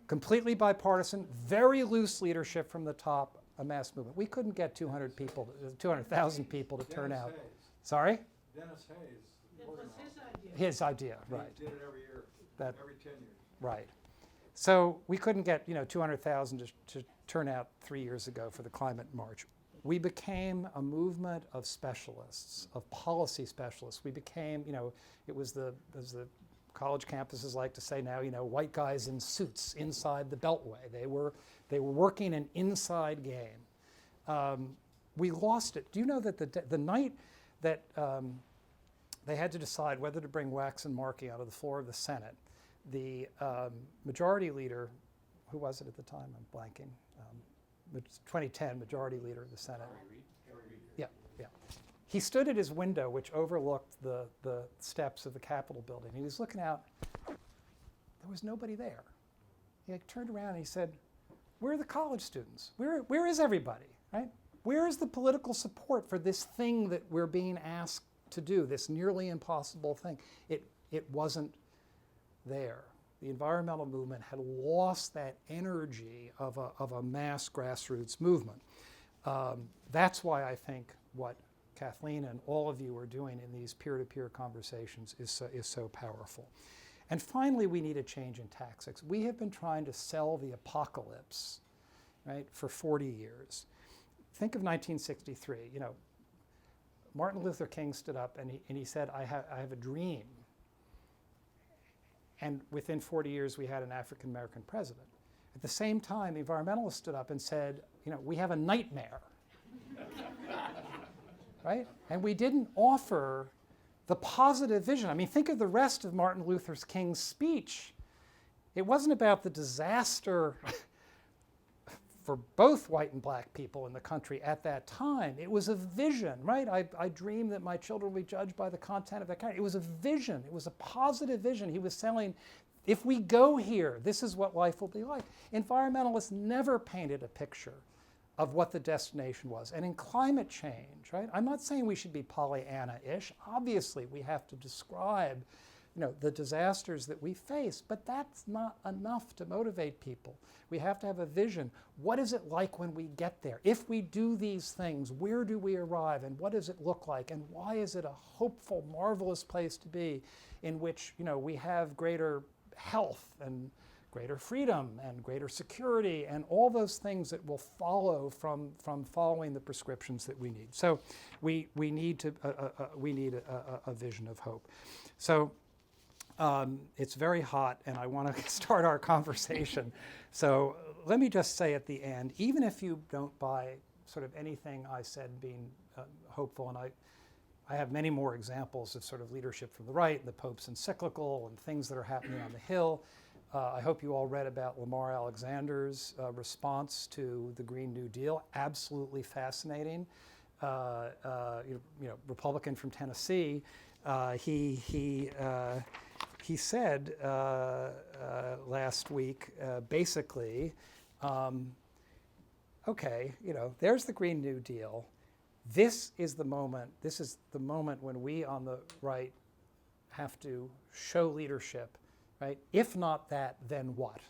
Completely bipartisan, very loose leadership from the top, a mass movement. We couldn't get 200,000 people to turn out. Sorry? Dennis Hayes. It was his idea. His idea, right. He did it every year, That, every 10 years. right. So we couldn't get 200,000 to turn out 3 years ago for the climate march. We became a movement of specialists, of policy specialists. We became, it was as the college campuses like to say now, white guys in suits inside the Beltway. They were working an inside game. We lost it. Do you know that the night that they had to decide whether to bring Wax and Markey onto the floor of the Senate, the majority leader, who was it at the time? I'm blanking. 2010 majority leader of the Senate. Yeah. He stood at his window, which overlooked the steps of the Capitol building. He was looking out. There was nobody there. He turned around and he said, "Where are the college students? Where is everybody? Right? Where is the political support for this thing that we're being asked to do? This nearly impossible thing." It wasn't there. The environmental movement had lost that energy of a mass grassroots movement. That's why I think what Kathleen and all of you are doing in these peer-to-peer conversations is so powerful. And finally, we need a change in tactics. We have been trying to sell the apocalypse, right, for 40 years. Think of 1963. Martin Luther King stood up and he said, I have a dream. And within 40 years, we had an African-American president. At the same time, the environmentalists stood up and said, we have a nightmare. Right? And we didn't offer the positive vision. I mean, think of the rest of Martin Luther King's speech. It wasn't about the disaster for both white and black people in the country at that time. It was a vision, right? I dream that my children will be judged by the content of that country. It was a vision. It was a positive vision. He was selling, if we go here, this is what life will be like. Environmentalists never painted a picture of what the destination was. And in climate change, right? I'm not saying we should be Pollyanna-ish. Obviously, we have to describe the disasters that we face, but that's not enough to motivate people. We have to have a vision. What is it like when we get there? If we do these things, where do we arrive, and what does it look like, and why is it a hopeful, marvelous place to be in which we have greater health and greater freedom and greater security and all those things that will follow from following the prescriptions that we need. So we need a vision of hope. So it's very hot, and I want to start our conversation. So let me just say at the end, even if you don't buy sort of anything I said being hopeful, and I have many more examples of sort of leadership from the right, the Pope's encyclical, and things that are happening on the Hill. I hope you all read about Lamar Alexander's response to the Green New Deal. Absolutely fascinating. Republican from Tennessee. He said last week, basically, okay, there's the Green New Deal. This is the moment when we on the right have to show leadership, right? If not that, then what?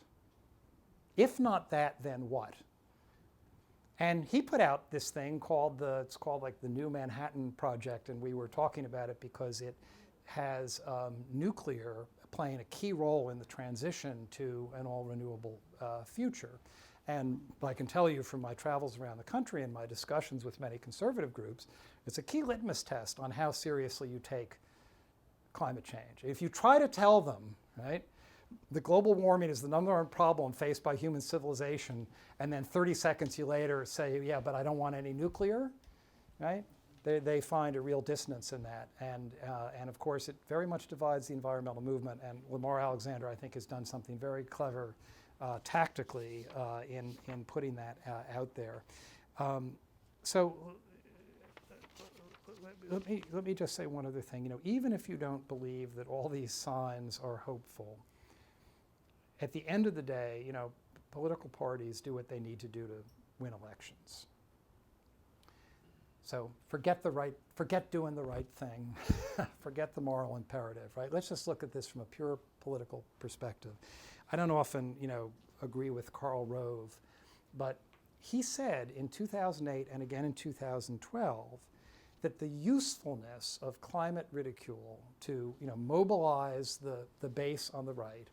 If not that, then what? And he put out this thing it's called like the New Manhattan Project, and we were talking about it because it has nuclear playing a key role in the transition to an all-renewable future. And I can tell you from my travels around the country and my discussions with many conservative groups, it's a key litmus test on how seriously you take climate change. If you try to tell them, right, the global warming is the number one problem faced by human civilization, and then 30 seconds later say, yeah, but I don't want any nuclear, right? They find a real dissonance in that. And of course, it very much divides the environmental movement, and Lamar Alexander, I think, has done something very clever tactically in putting that out there. So let me just say one other thing. Even if you don't believe that all these signs are hopeful, at the end of the day, political parties do what they need to do to win elections. So forget doing the right thing, forget the moral imperative, right? Let's just look at this from a pure political perspective. I don't often, agree with Karl Rove, but he said in 2008 and again in 2012 that the usefulness of climate ridicule to, mobilize the base on the right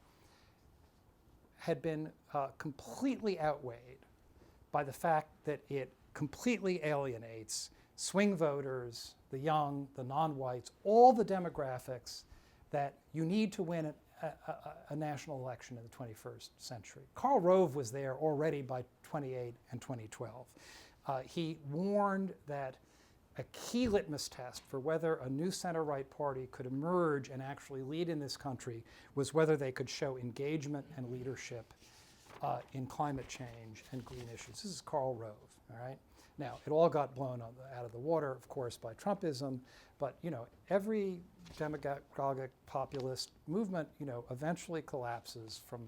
had been completely outweighed by the fact that it completely alienates swing voters, the young, the non-whites, all the demographics that you need to win a national election in the 21st century. Karl Rove was there already by 2008 and 2012. He warned that a key litmus test for whether a new center-right party could emerge and actually lead in this country was whether they could show engagement and leadership in climate change and green issues. This is Karl Rove, all right? Now, it all got blown out of the water, of course, by Trumpism, but every demagogic populist movement, eventually collapses from,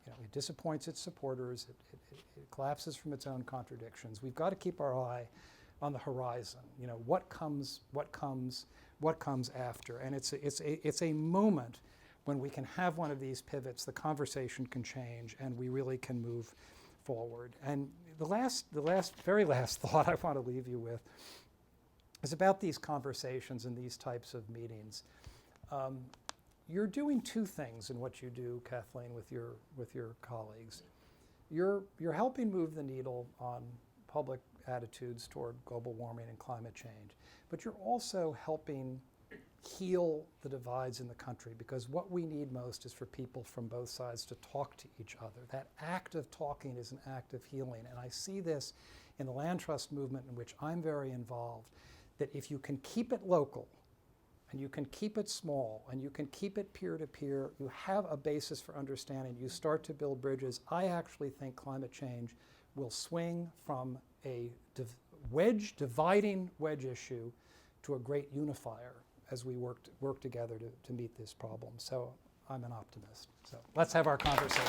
it disappoints its supporters, it collapses from its own contradictions. We've got to keep our eye on the horizon. What comes after? And it's a moment when we can have one of these pivots, the conversation can change, and we really can move forward. And the very last thought I want to leave you with is about these conversations and these types of meetings. You're doing two things in what you do, Kathleen, with your colleagues. You're helping move the needle on public attitudes toward global warming and climate change, but you're also helping heal the divides in the country, because what we need most is for people from both sides to talk to each other. That act of talking is an act of healing, and I see this in the land trust movement, in which I'm very involved, that if you can keep it local, and you can keep it small, and you can keep it peer-to-peer, you have a basis for understanding, you start to build bridges. I actually think climate change will swing from a dividing wedge issue to a great unifier as we work together to meet this problem. So I'm an optimist. So let's have our conversation.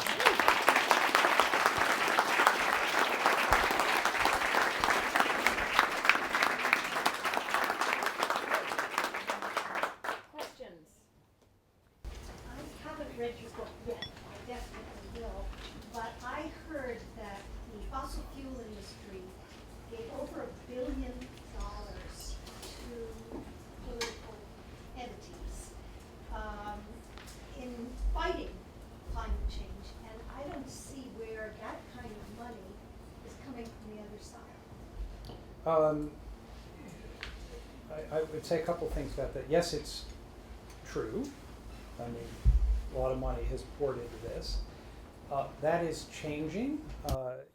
Questions? I haven't read your book yet, I definitely will, but I heard that the fossil fuel industry gave over $1 billion to political entities in fighting climate change, and I Um, I would say a couple things about that. Yes, it's true. I mean, a lot of money has poured into this. That is changing.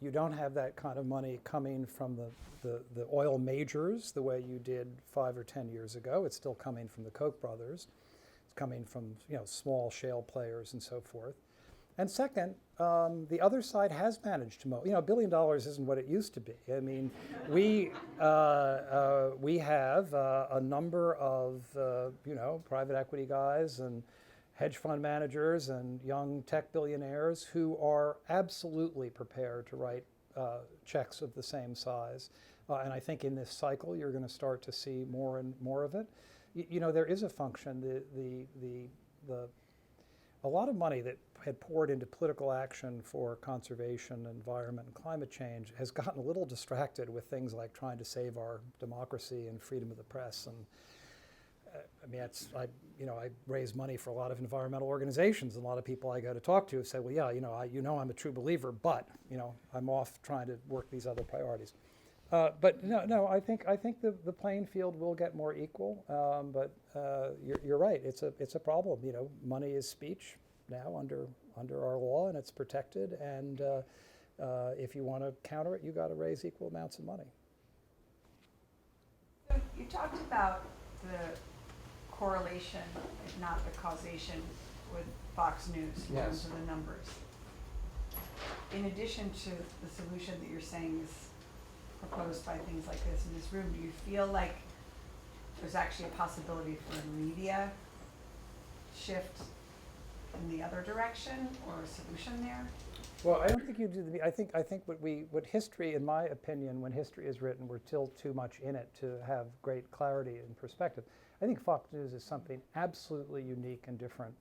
You don't have that kind of money coming from the oil majors the way you did 5 or 10 years ago. It's still coming from the Koch brothers. It's coming from small shale players and so forth. And second, the other side has managed to $1 billion isn't what it used to be. I mean, we have a number of private equity guys and hedge fund managers and young tech billionaires who are absolutely prepared to write checks of the same size. And I think in this cycle, you're going to start to see more and more of it. There is a function. A lot of money that had poured into political action for conservation, environment, and climate change has gotten a little distracted with things like trying to save our democracy and freedom of the press. And I raise money for a lot of environmental organizations, and a lot of people I go to talk to say, well, yeah, I'm a true believer, but I'm off trying to work these other priorities. But no, I think the playing field will get more equal. But you're right. It's a problem. Money is speech now under our law, and it's protected. And if you want to counter it, you got to raise equal amounts of money. So you talked about the correlation, if not the causation, with Fox News in terms of the numbers. In addition to the solution that you're saying is proposed by things like this in this room, do you feel like there's actually a possibility for a media shift in the other direction or a solution there? Well, I don't think you do. I think what history, in my opinion, when history is written, we're still too much in it to have great clarity and perspective. I think Fox News is something absolutely unique and different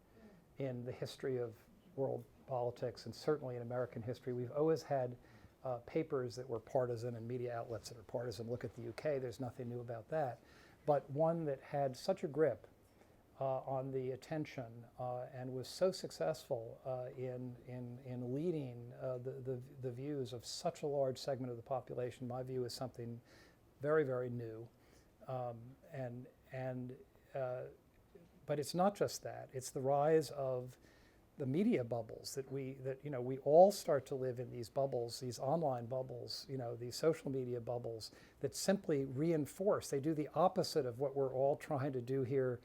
in the history of world politics, and certainly in American history. We've always had papers that were partisan and media outlets that are partisan. Look at the UK, there's nothing new about that. But one that had such a grip on the attention and was so successful in leading the views of such a large segment of the population, my view is something very, very new. But it's not just that. It's the rise of the media bubbles that we all start to live in, these bubbles, these online bubbles, these social media bubbles that simply reinforce. They do the opposite of what we're all trying to do here,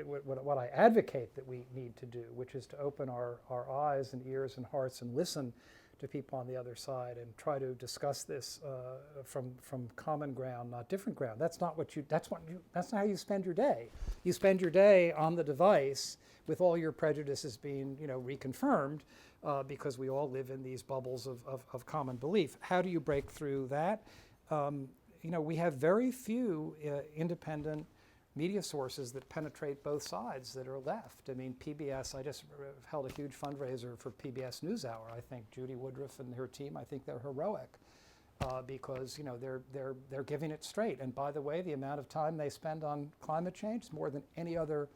what I advocate that we need to do, which is to open our eyes and ears and hearts and listen to people on the other side and try to discuss this from common ground, not different ground. That's not how you spend your day. You spend your day on the device with all your prejudices being reconfirmed because we all live in these bubbles of common belief. How do you break through that? We have very few independent media sources that penetrate both sides that are left. I mean, PBS, I just held a huge fundraiser for PBS NewsHour. I think Judy Woodruff and her team, I think they're heroic because they're giving it straight. And by the way, the amount of time they spend on climate change is more than any other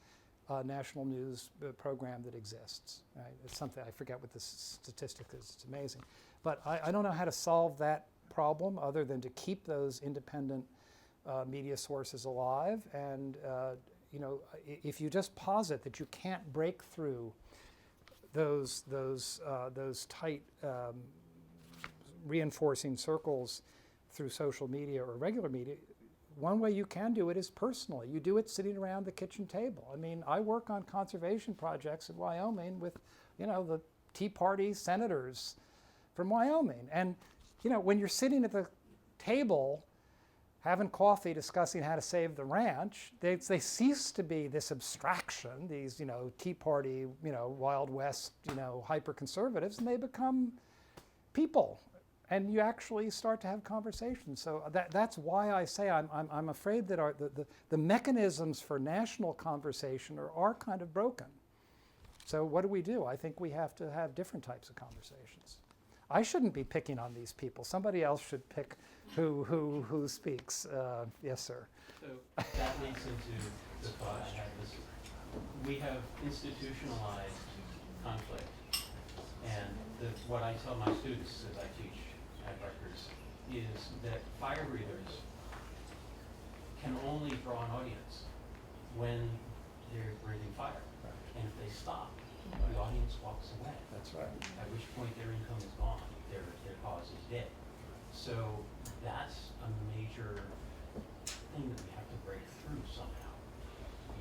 national news program that exists. Right? It's something, I forget what the statistic is, it's amazing. But I don't know how to solve that problem other than to keep those independent media sources alive, and if you just posit that you can't break through those tight reinforcing circles through social media or regular media, one way you can do it is personally. You do it sitting around the kitchen table. I mean, I work on conservation projects in Wyoming with the Tea Party senators from Wyoming, and when you're sitting at the table having coffee discussing how to save the ranch, they cease to be this abstraction, these Tea Party, Wild West, hyper conservatives, and they become people, and you actually start to have conversations. So that's why I say I'm afraid that the mechanisms for national conversation are kind of broken. So what do? I think we have to have different types of conversations. I shouldn't be picking on these people. Somebody else should pick who speaks. Yes, sir. So that leads into the thought I had is we have institutionalized conflict. And what I tell my students as I teach at Rutgers is that fire breathers can only draw an audience when they're breathing fire. And if they stop, the audience walks away. That's right. At which point their income is gone, their cause is dead. So that's a major thing that we have to break through somehow.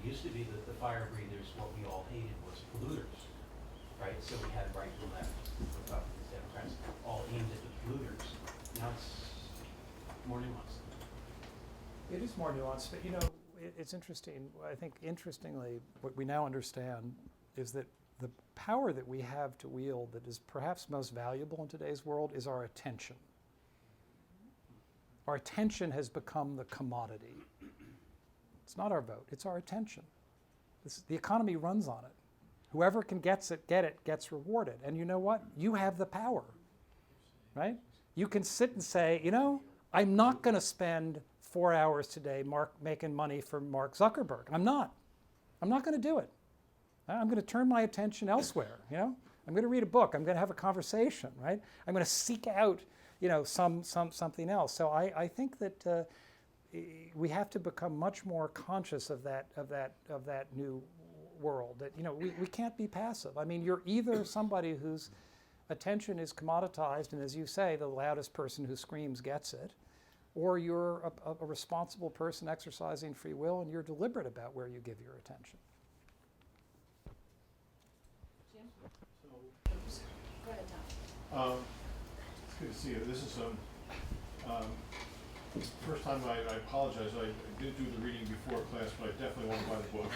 It used to be that the fire breathers, what we all hated was polluters, right? So we had right and left, Republicans, Democrats, all aimed at the polluters. Now it's more nuanced. It is more nuanced, but you know, it's interesting. I think interestingly, what we now understand is that the power that we have to wield that is perhaps most valuable in today's world is our attention. Our attention has become the commodity. It's not our vote, it's our attention. The economy runs on it. Whoever can get it gets rewarded. And you know what? You have the power, right? You can sit and say, you know, I'm not going to spend 4 hours today making money for Mark Zuckerberg. I'm not going to do it. I'm going to turn my attention elsewhere, you know? I'm going to read a book. I'm going to have a conversation, right? I'm going to seek out, you know, something else. So I think that we have to become much more conscious of that new world. That, you know, we can't be passive. I mean, you're either somebody whose attention is commoditized, and as you say, the loudest person who screams gets it, or you're a responsible person exercising free will, and you're deliberate about where you give your attention. Go ahead, Tom. It's good to see you. This is first time I apologize. I did do the reading before class, but I definitely want to buy the book.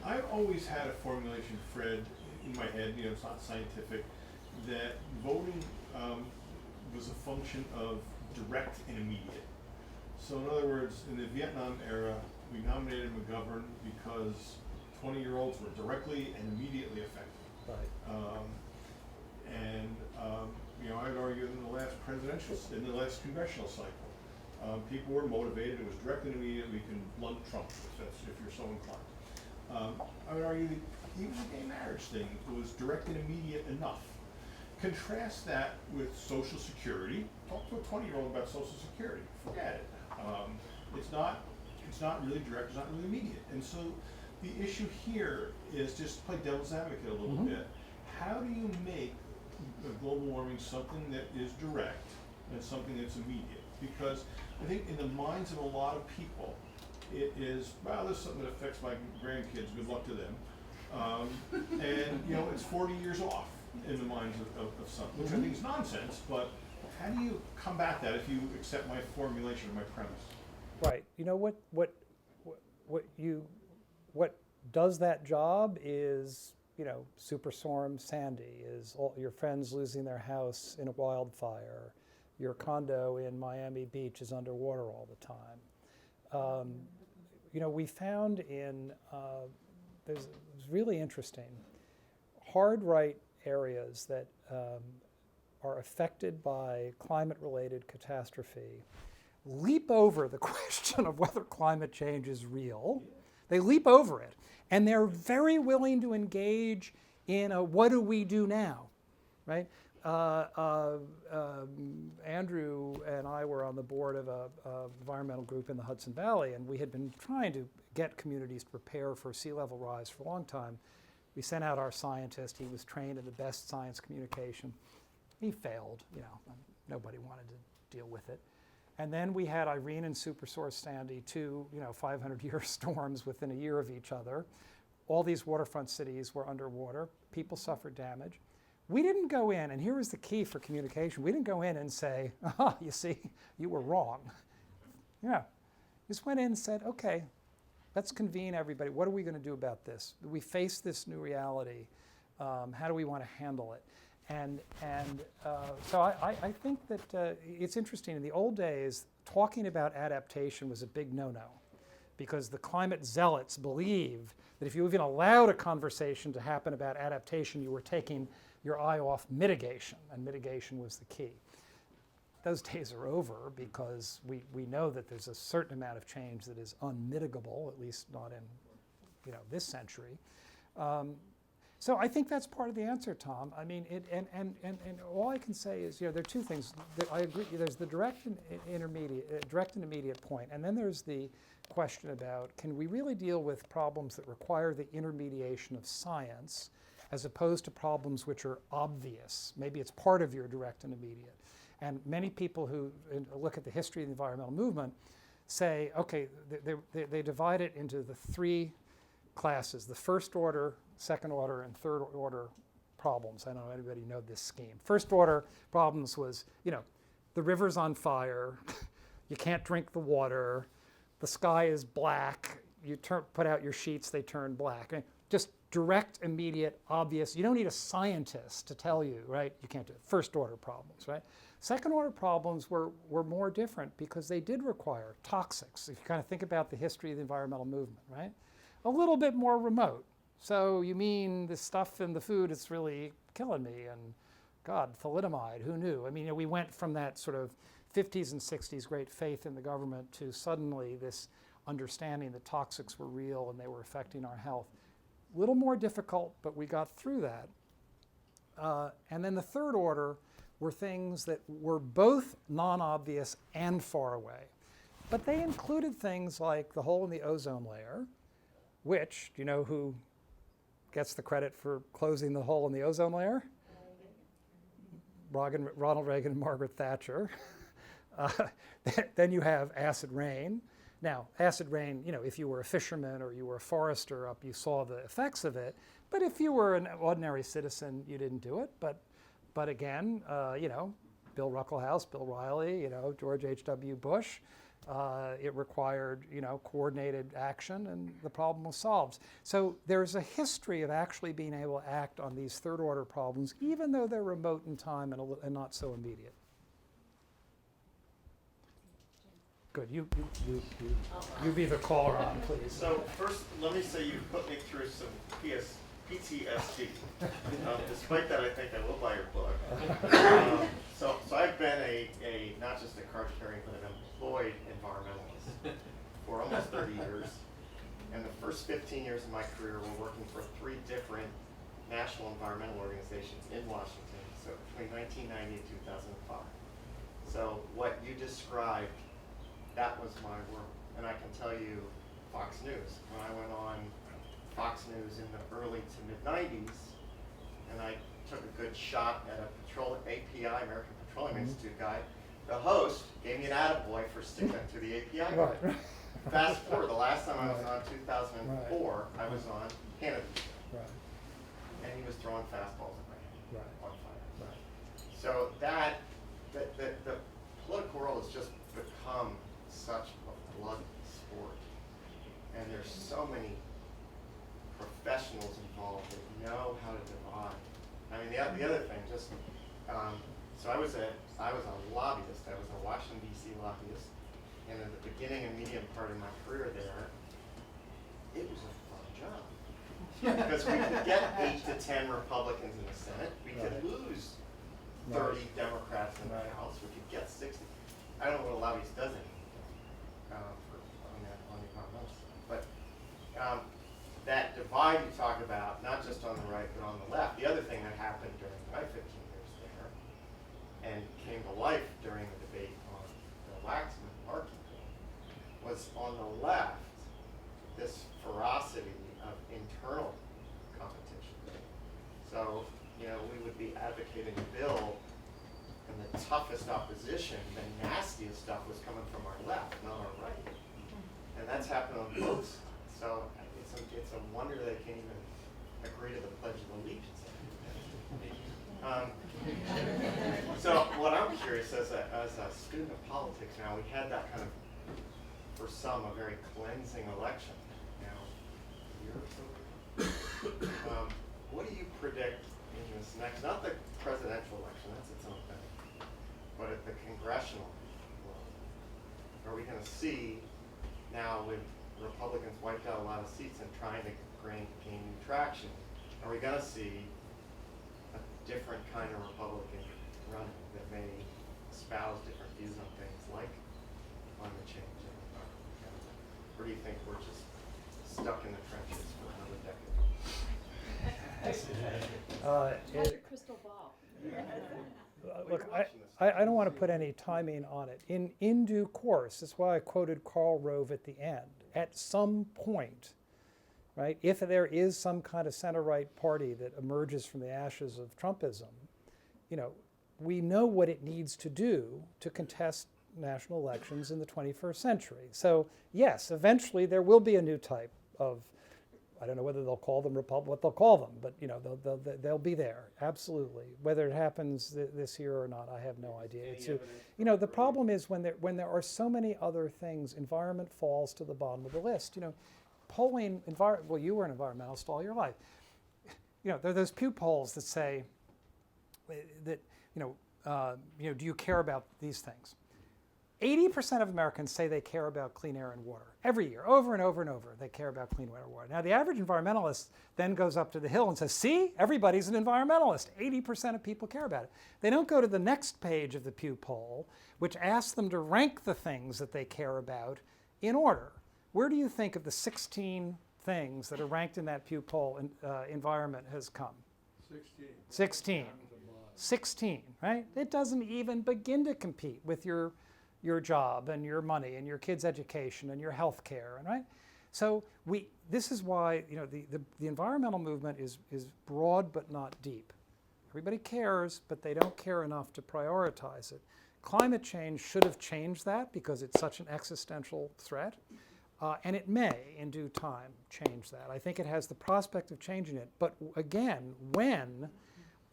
I've always had a formulation, Fred, in my head, you know, it's not scientific, that voting was a function of direct and immediate. So in other words, in the Vietnam era, we nominated McGovern because 20-year-olds were directly and immediately affected. Right. You know, I'd argue in the last congressional cycle, people were motivated. It was direct and immediate. We can blunt Trump if you're so inclined. I would argue that even the gay marriage thing was direct and immediate enough. Contrast that with Social Security. Talk to a 20-year-old about Social Security. Forget it. It's not really direct. It's not really immediate. And so the issue here is just play devil's advocate a little bit. How do you make global warming something that is direct and something that's immediate? Because I think in the minds of a lot of people, it is, well, this is something that affects my grandkids. Good luck to them. And you know, it's 40 years off in the minds of some, which I think is nonsense. But how do you combat that if you accept my formulation or my premise? Right. You know what does that job is, you know, Superstorm Sandy, is all your friends losing their house in a wildfire, your condo in Miami Beach is underwater all the time. You know, we found in it's really interesting, hard right areas that are affected by climate-related catastrophe leap over the question of whether climate change is real. They leap over it, and they're very willing to engage in a what do we do now, right? Andrew and I were on the board of a environmental group in the Hudson Valley, and we had been trying to get communities to prepare for sea level rise for a long time. We sent out our scientist. He was trained in the best science communication. He failed, you know, nobody wanted to deal with it. And then we had Irene and Superstorm Sandy, two, you know, 500-year storms within a year of each other. All these waterfront cities were underwater. People suffered damage. We didn't go in, and here was the key for communication. We didn't go in and say, "Ah, you see, you were wrong." Yeah, just went in and said, "Okay, let's convene everybody. What are we going to do about this? We face this new reality. How do we want to handle it?" So I think that it's interesting. In the old days, talking about adaptation was a big no-no because the climate zealots believed that if you even allowed a conversation to happen about adaptation, you were taking your eye off mitigation, and mitigation was the key. Those days are over because we know that there's a certain amount of change that is unmitigable, at least not in, you know, this century. So I think that's part of the answer, Tom. I mean, and all I can say is, there are two things. I agree. There's the direct and immediate point, and then there's the question about, can we really deal with problems that require the intermediation of science as opposed to problems which are obvious? Maybe it's part of your direct and immediate. And many people who look at the history of the environmental movement say, okay, they divide it into the three classes: the first order, second order, and third order problems. I don't know if anybody know this scheme. First order problems was, the river's on fire, you can't drink the water, the sky is black, you put out your sheets, they turn black. I mean, just direct, immediate, obvious. You don't need a scientist to tell you, right? You can't do it. First order problems, right? Second order problems were more different because they did require toxics. If you kind of think about the history of the environmental movement, right? A little bit more remote. So you mean the stuff in the food is really killing me, and God, thalidomide, who knew? I mean, we went from that sort of 50s and 60s great faith in the government to suddenly this understanding that toxics were real and they were affecting our health. A little more difficult, but we got through that. And then the third order were things that were both non-obvious and far away. But they included things like the hole in the ozone layer, which, do you know who gets the credit for closing the hole in the ozone layer? Ronald Reagan and Margaret Thatcher. Then you have acid rain. Now, acid rain, if you were a fisherman or you were a forester up, you saw the effects of it. But if you were an ordinary citizen, you didn't do it. But again, Bill Ruckelshaus, Bill Riley, George H.W. Bush, it required, coordinated action, and the problem was solved. So there's a history of actually being able to act on these third-order problems, even though they're remote in time and not so immediate. Good. You be the caller on, please. So first, let me say you put me through some PTSD. Despite that, I think I will buy your book. So I've been a not just a card carrying, but an employed environmentalist for almost 30 years. And the first 15 years of my career were working for 3 different national environmental organizations in Washington, so between 1990 and 2005. So what you described, that was my world. And I can tell you, Fox News, when I went on Fox News in the early to mid-90s, and I took a good shot at a API, American Petroleum Institute guy, the host gave me an attaboy for sticking to the API. Right. Fast forward, the last time I was on, 2004, I was on Canada. Right. And he was throwing fastballs at my head on fire. Right. So the political world has just become such a blood sport. And there's so many professionals involved that know how to divide. I mean, the other thing, so I was a lobbyist. I was a Washington, D.C. lobbyist. And at the beginning and medium part of my career there, it was a fun job. Because we could get 8 to 10 Republicans in the Senate. We could lose 30 Democrats in the House. We could get 60. I don't know what a lobbyist does anymore on the environmental side. But that divide you talk about, not just on the right, but on the left. The other thing that happened during my 15 years there, and came to life during the debate on the Waxman-Markey bill, was on the left, this ferocity of internal competition. So, we would be advocating a bill, and the toughest opposition, the nastiest stuff was coming from our left, not our right. And that's happened on both sides. So it's a wonder they can't even agree to the Pledge of Allegiance. So what I'm curious, as a student of politics now, we had that kind of, for some, a very cleansing election now, a year or so ago. What do you predict in this next, not the presidential election, that's its own thing, but at the congressional level? Are we going to see now, with Republicans wiped out a lot of seats and trying to gain new traction, are we going to see a different kind of Republican running that may espouse different views on things like climate change and environment? Or do you think we're just stuck in the trenches for another decade? What's your crystal ball? Look, I don't want to put any timing on it. In due course, that's why I quoted Karl Rove at the end. At some point, right, if there is some kind of center-right party that emerges from the ashes of Trumpism, we know what it needs to do to contest national elections in the 21st century. So yes, eventually there will be a new type of, I don't know whether they'll call them what they'll call them, but they'll be there, absolutely. Whether it happens this year or not, I have no idea. The problem is when there are so many other things, environment falls to the bottom of the list. Polling, well, you were an environmentalist all your life. There are those Pew polls that say that, do you care about these things? 80% of Americans say they care about clean air and water. Every year, over and over and over, they care about clean air and water. Now, the average environmentalist then goes up to the Hill and says, see, everybody's an environmentalist. 80% of people care about it. They don't go to the next page of the Pew poll, which asks them to rank the things that they care about in order. Where do you think of the 16 things that are ranked in that Pew poll environment has come? 16, right? It doesn't even begin to compete with your job and your money and your kids' education and your health care, right? So this is why the environmental movement is broad but not deep. Everybody cares, but they don't care enough to prioritize it. Climate change should have changed that because it's such an existential threat, and it may, in due time, change that. I think it has the prospect of changing it, but again, when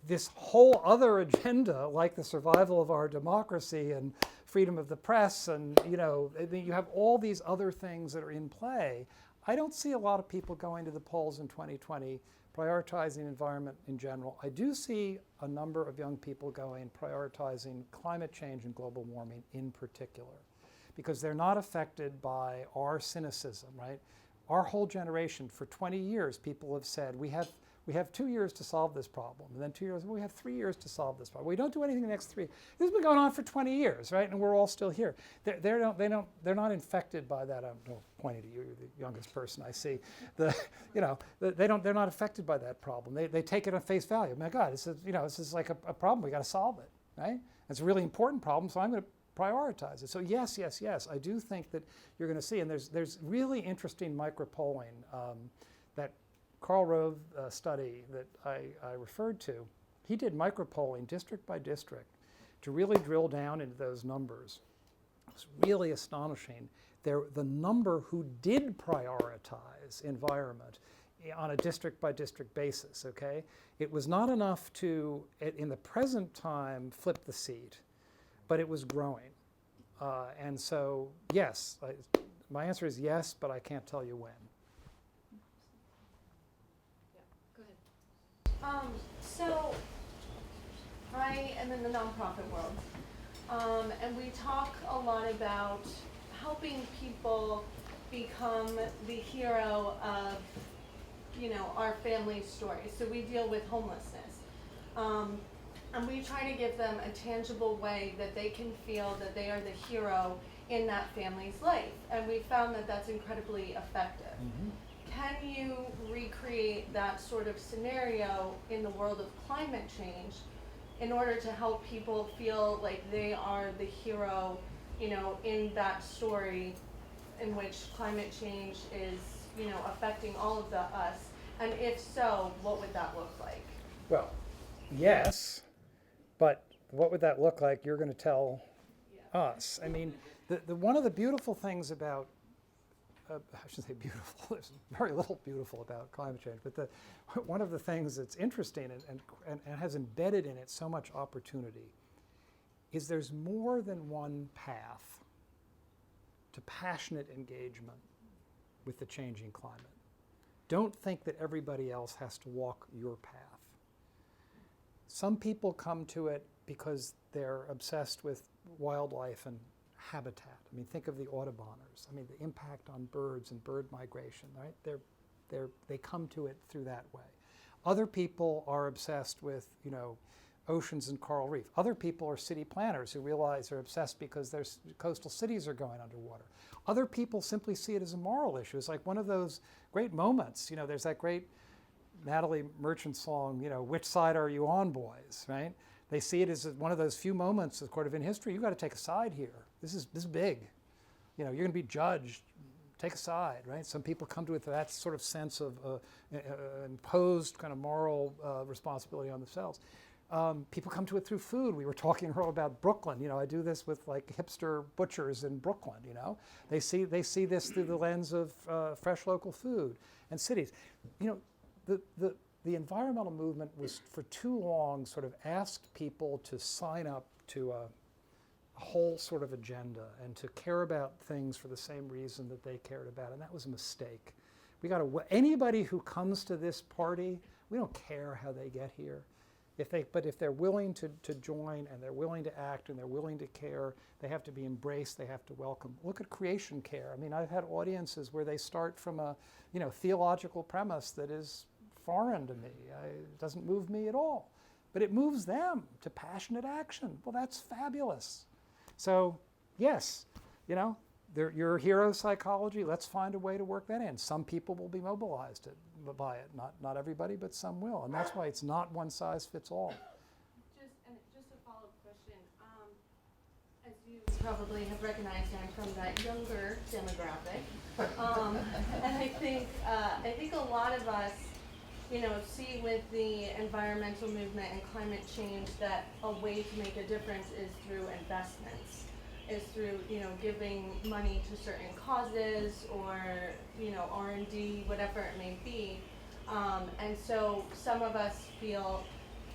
this whole other agenda, like the survival of our democracy and freedom of the press, and you have all these other things that are in play, I don't see a lot of people going to the polls in 2020 prioritizing environment in general. I do see a number of young people going prioritizing climate change and global warming in particular, because they're not affected by our cynicism, right? Our whole generation, for 20 years, people have said, we have 2 years to solve this problem, and then 2 years, we have 3 years to solve this problem. We don't do anything the next 3. This has been going on for 20 years, right? And we're all still here. They're not infected by that. I'm pointing to you, you're the youngest person I see. They're not affected by that problem. They take it on face value. My God, this is like a problem. We got to solve it, right? It's a really important problem, so I'm going to prioritize it. So yes, I do think that you're going to see, and there's really interesting micro-polling that Karl Rove study that I referred to. He did micro-polling district by district to really drill down into those numbers. It's really astonishing. The number who did prioritize environment on a district by district basis, okay? It was not enough to, in the present time, flip the seat, but it was growing. And so, yes, my answer is yes, but I can't tell you when. So I am in the nonprofit world, and we talk a lot about helping people become the hero of, our family story. So we deal with homelessness, and we try to give them a tangible way that they can feel that they are the hero in that family's life, and we found that that's incredibly effective. Mm-hmm. Can you recreate that sort of scenario in the world of climate change in order to help people feel like they are the hero, in that story in which climate change is, affecting all of us? And if so, what would that look like? Well, yes, but what would that look like? You're going to tell us. I mean, one of the beautiful things about I shouldn't say beautiful, there's very little beautiful about climate change, but one of the things that's interesting and has embedded in it so much opportunity is there's more than one path to passionate engagement with the changing climate. Don't think that everybody else has to walk your path. Some people come to it because they're obsessed with wildlife and habitat. I mean, think of the Auduboners. I mean, the impact on birds and bird migration, right? They come to it through that way. Other people are obsessed with, oceans and coral reef. Other people are city planners who realize they're obsessed because their coastal cities are going underwater. Other people simply see it as a moral issue. It's like one of those great moments. There's that great Natalie Merchant's song, you know, which side are you on, boys, right? They see it as one of those few moments, sort of in history, you've got to take a side here. This is big. You know, you're going to be judged. Take a side, right? Some people come to it with that sort of sense of imposed kind of moral responsibility on themselves. People come to it through food. We were talking earlier about Brooklyn. You know, I do this with like hipster butchers in Brooklyn. You know, they see this through the lens of fresh local food and cities. You know, the environmental movement was for too long sort of asked people to sign up to a whole sort of agenda and to care about things for the same reason that they cared about, and that was a mistake. We got to, anybody who comes to this party, we don't care how they get here. But if they're willing to join and they're willing to act and they're willing to care, they have to be embraced, they have to welcome. Look at creation care. I mean, I've had audiences where they start from a, you know, theological premise that is foreign to me. It doesn't move me at all. But it moves them to passionate action. Well, that's fabulous. So, yes, you know, your hero psychology, let's find a way to work that in. Some people will be mobilized by it, not everybody, but some will. And that's why it's not one size fits all. Just a follow-up question. As you probably have recognized, I'm from that younger demographic. And I think a lot of us, you know, see with the environmental movement and climate change that a way to make a difference is through investments, is through, you know, giving money to certain causes or, you know, R&D, whatever it may be. And so some of us feel,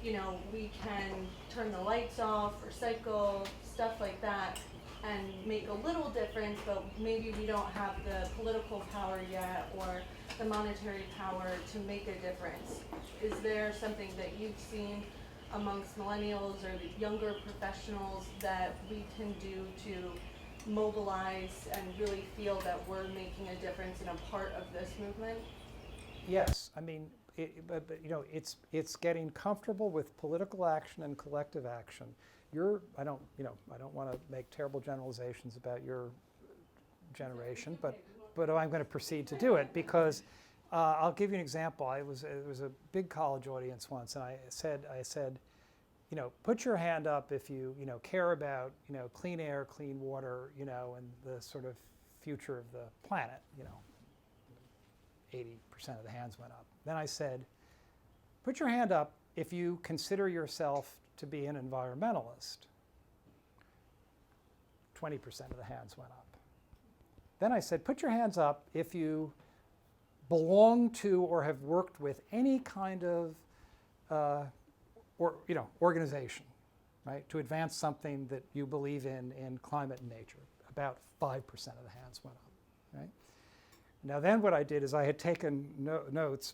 you know, we can turn the lights off, recycle, stuff like that, and make a little difference, but maybe we don't have the political power yet or the monetary power to make a difference. Is there something that you've seen amongst millennials or the younger professionals that we can do to mobilize and really feel that we're making a difference and a part of this movement? Yes, I mean, but you know, it's getting comfortable with political action and collective action. I don't want to make terrible generalizations about your generation, but I'm going to proceed to do it because I'll give you an example. It was a big college audience once, and I said, you know, put your hand up if you care about, you know, clean air, clean water, you know, and the sort of future of the planet. You know, 80% of the hands went up. Then I said, put your hand up if you consider yourself to be an environmentalist. 20% of the hands went up. Then I said, put your hands up if you belong to or have worked with any kind of organization, right, to advance something that you believe in climate and nature. About 5% of the hands went up, right? Now then what I did is I had taken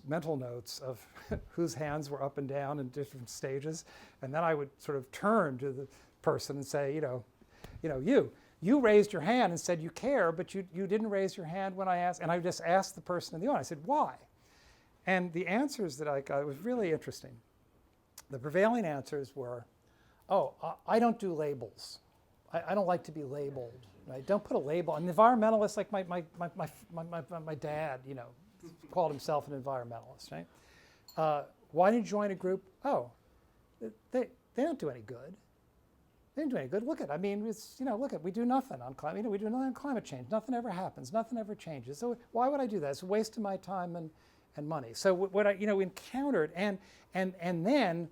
mental notes of whose hands were up and down in different stages, and then I would sort of turn to the person and say, you raised your hand and said you care, but you didn't raise your hand when I asked, and I just asked the person in the audience, I said, why? And the answers that I got was really interesting. The prevailing answers were, I don't do labels. I don't like to be labeled. Right? Don't put a label. An environmentalist, like my dad, you know, called himself an environmentalist, right? Why did you join a group? Oh, they don't do any good. They didn't do any good. Look at, I mean, it's, look at, we do nothing on climate. We do nothing on climate change. Nothing ever happens. Nothing ever changes. So why would I do that? It's a waste of my time and money. So what I, encountered, and then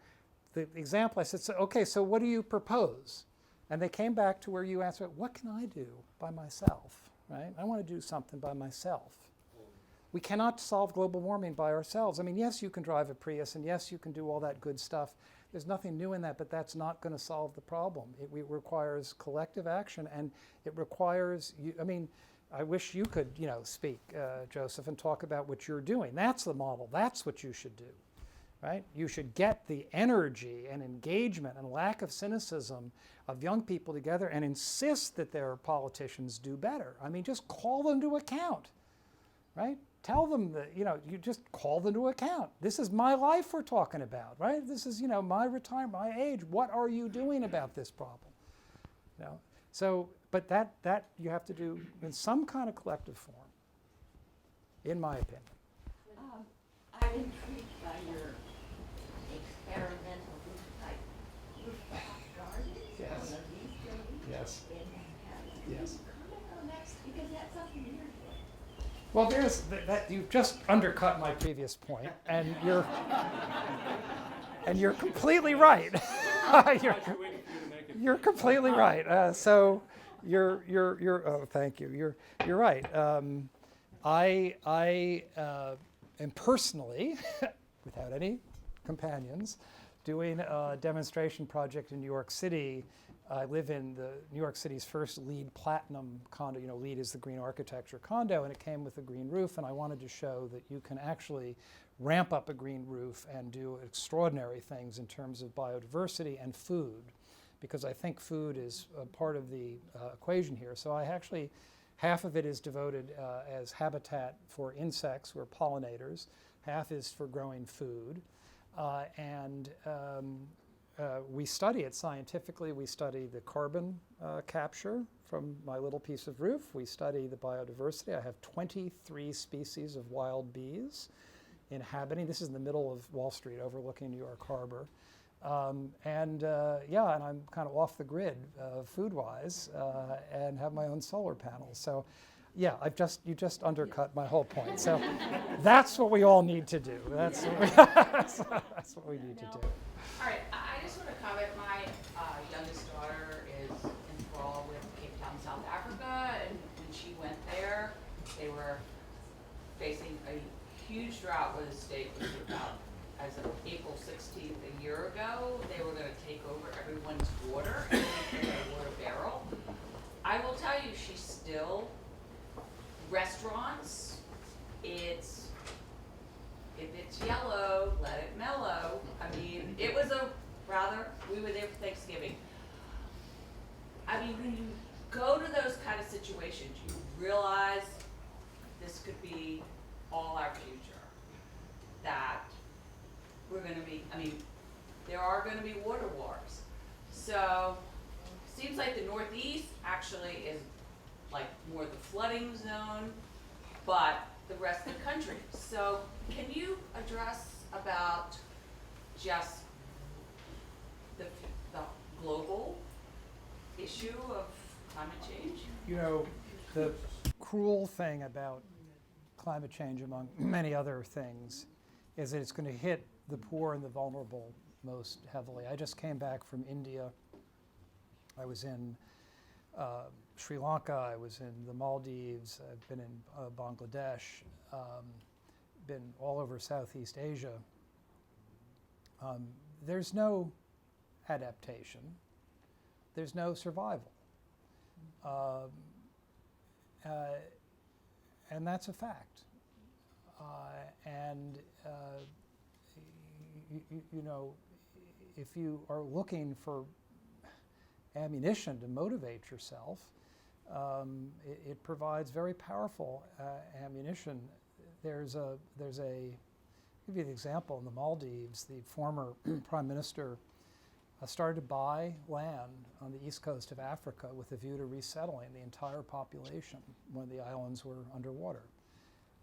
the example, I said, so what do you propose? And they came back to where you answered, what can I do by myself, right? I want to do something by myself. We cannot solve global warming by ourselves. I mean, yes, you can drive a Prius, and yes, you can do all that good stuff. There's nothing new in that, but that's not going to solve the problem. It requires collective action, and it requires, I wish you could, speak, Joseph, and talk about what you're doing. That's the model. That's what you should do, right? You should get the energy and engagement and lack of cynicism of young people together and insist that their politicians do better. I mean, just call them to account, right? Tell them that, you just call them to account. This is my life we're talking about, right? This is, my retirement, my age. What are you doing about this problem? So, but that you have to do in some kind of collective form, in my opinion. I'm intrigued by your experimental rooftop gardens Yes. on the leaf building Yes. in Manhattan. Yes. Comment on that, because that's something you're doing. Well, there's that you've just undercut my previous point, and you're completely right. you're completely right. So you're oh, thank you. You're right. I am personally, without any companions, doing a demonstration project in New York City. I live in the New York City's first LEED Platinum condo. You know, LEED is the green architecture condo, and it came with a green roof, and I wanted to show that you can actually ramp up a green roof and do extraordinary things in terms of biodiversity and food, because I think food is a part of the equation here. So I actually, half of it is devoted as habitat for insects, we're pollinators, half is for growing food, we study it scientifically. We study the carbon capture from my little piece of roof. We study the biodiversity. I have 23 species of wild bees inhabiting. This is in the middle of Wall Street overlooking New York Harbor. And I'm kind of off the grid food-wise and have my own solar panels. So yeah, you just undercut my whole point. So that's what we all need to do. That's what we need to do. All right, I just want to comment. My youngest daughter is enthralled with Cape Town, South Africa, and when she went there, they were facing a huge drought where the state was about, as of April 16th a year ago, they were going to take over everyone's water in a water barrel. I will tell you, she's still restaurants. If it's yellow, let it mellow. I mean, it was we were there for Thanksgiving. I mean, when you go to those kind of situations, you realize this could be all our future. That we're going to be, there are going to be water wars. So, seems like the Northeast actually is like more the flooding zone, but the rest of the country. So can you address about just the global issue of climate change? You know, the cruel thing about climate change, among many other things, is that it's going to hit the poor and the vulnerable most heavily. I just came back from India. I was in Sri Lanka, I was in the Maldives, I've been in Bangladesh, been all over Southeast Asia. There's no adaptation, there's no survival. And that's a fact. You know, if you are looking for ammunition to motivate yourself, it provides very powerful ammunition. There's a I'll give you an example. In the Maldives, the former prime minister started to buy land on the east coast of Africa with a view to resettling the entire population when the islands were underwater.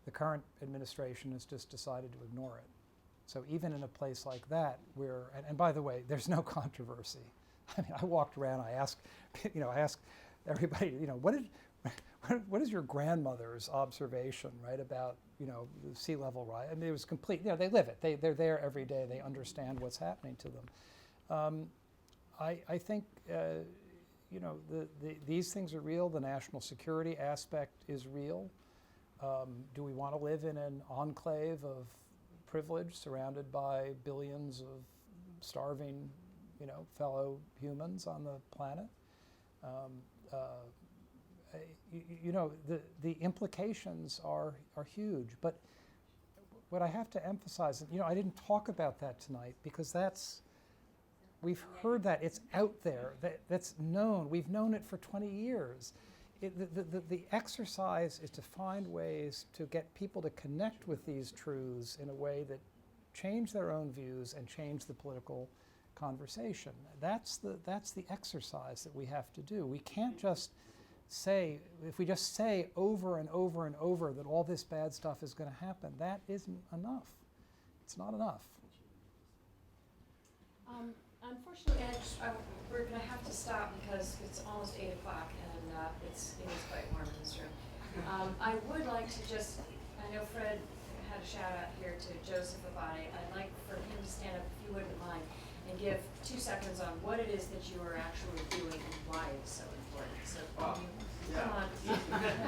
The current administration has just decided to ignore it. So even in a place like that, and by the way, there's no controversy. I mean, I walked around, I asked everybody, what is your grandmother's observation, right, about, the sea level rise? I mean, it was complete, they live it. They're there every day. They understand what's happening to them. I think, these things are real. The national security aspect is real. Do we want to live in an enclave of privilege surrounded by billions of starving fellow humans on the planet? The implications are huge. But what I have to emphasize, I didn't talk about that tonight because we've heard that, it's out there, that's known. We've known it for 20 years. The exercise is to find ways to get people to connect with these truths in a way that change their own views and change the political conversation. That's the exercise that we have to do. We can't just say, if we just say over and over and over that all this bad stuff is going to happen, that isn't enough. it's not enough. Unfortunately, we're gonna have to stop because it's almost 8 o'clock and it is quite warm in this room. I would like to just, I know Fred had a shout out here to Joseph Abadi. I'd like for him to stand up, if you wouldn't mind, and give 2 seconds on what it is that you are actually doing and why it's so important. So, come on.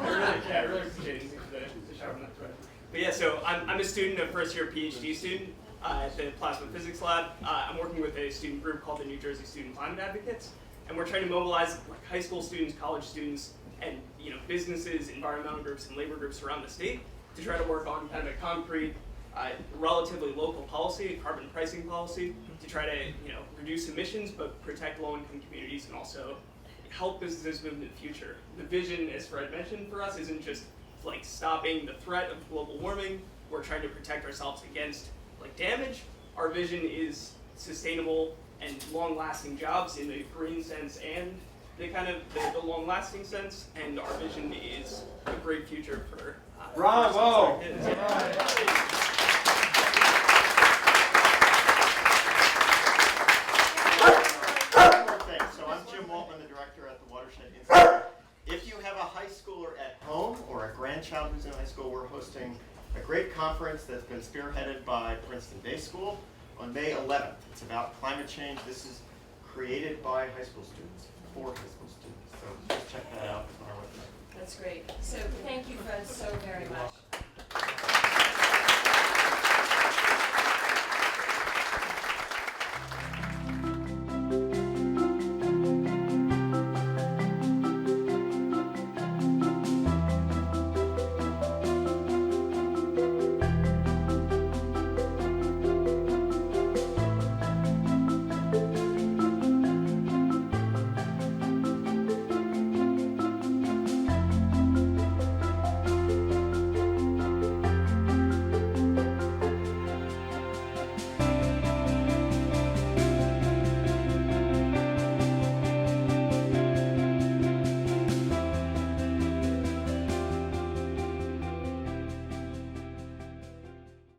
I really appreciate the shout out. But yeah, so I'm a student, a first year PhD student at the Plasma Physics Lab. I'm working with a student group called the New Jersey Student Climate Advocates, and we're trying to mobilize like high school students, college students, and businesses, environmental groups, and labor groups around the state to try to work on kind of a concrete, relatively local policy, a carbon pricing policy, to try to reduce emissions but protect low-income communities and also help businesses move in the future. The vision, as Fred mentioned, for us isn't just like stopping the threat of global warming. We're trying to protect ourselves against damage. Our vision is sustainable and long-lasting jobs in the green sense and the kind of the long-lasting sense. And our vision is a great future for Bravo! for kids. One more thing. So I'm Jim Waltman, the director at the Watershed Institute. If you have a high schooler at home or a grandchild who's in high school, we're hosting a great conference that's been spearheaded by Princeton Day School on May 11th. It's about climate change. This is created by high school students, for high school students. So just check that out on our website. That's great. So thank you, Fred, so very much.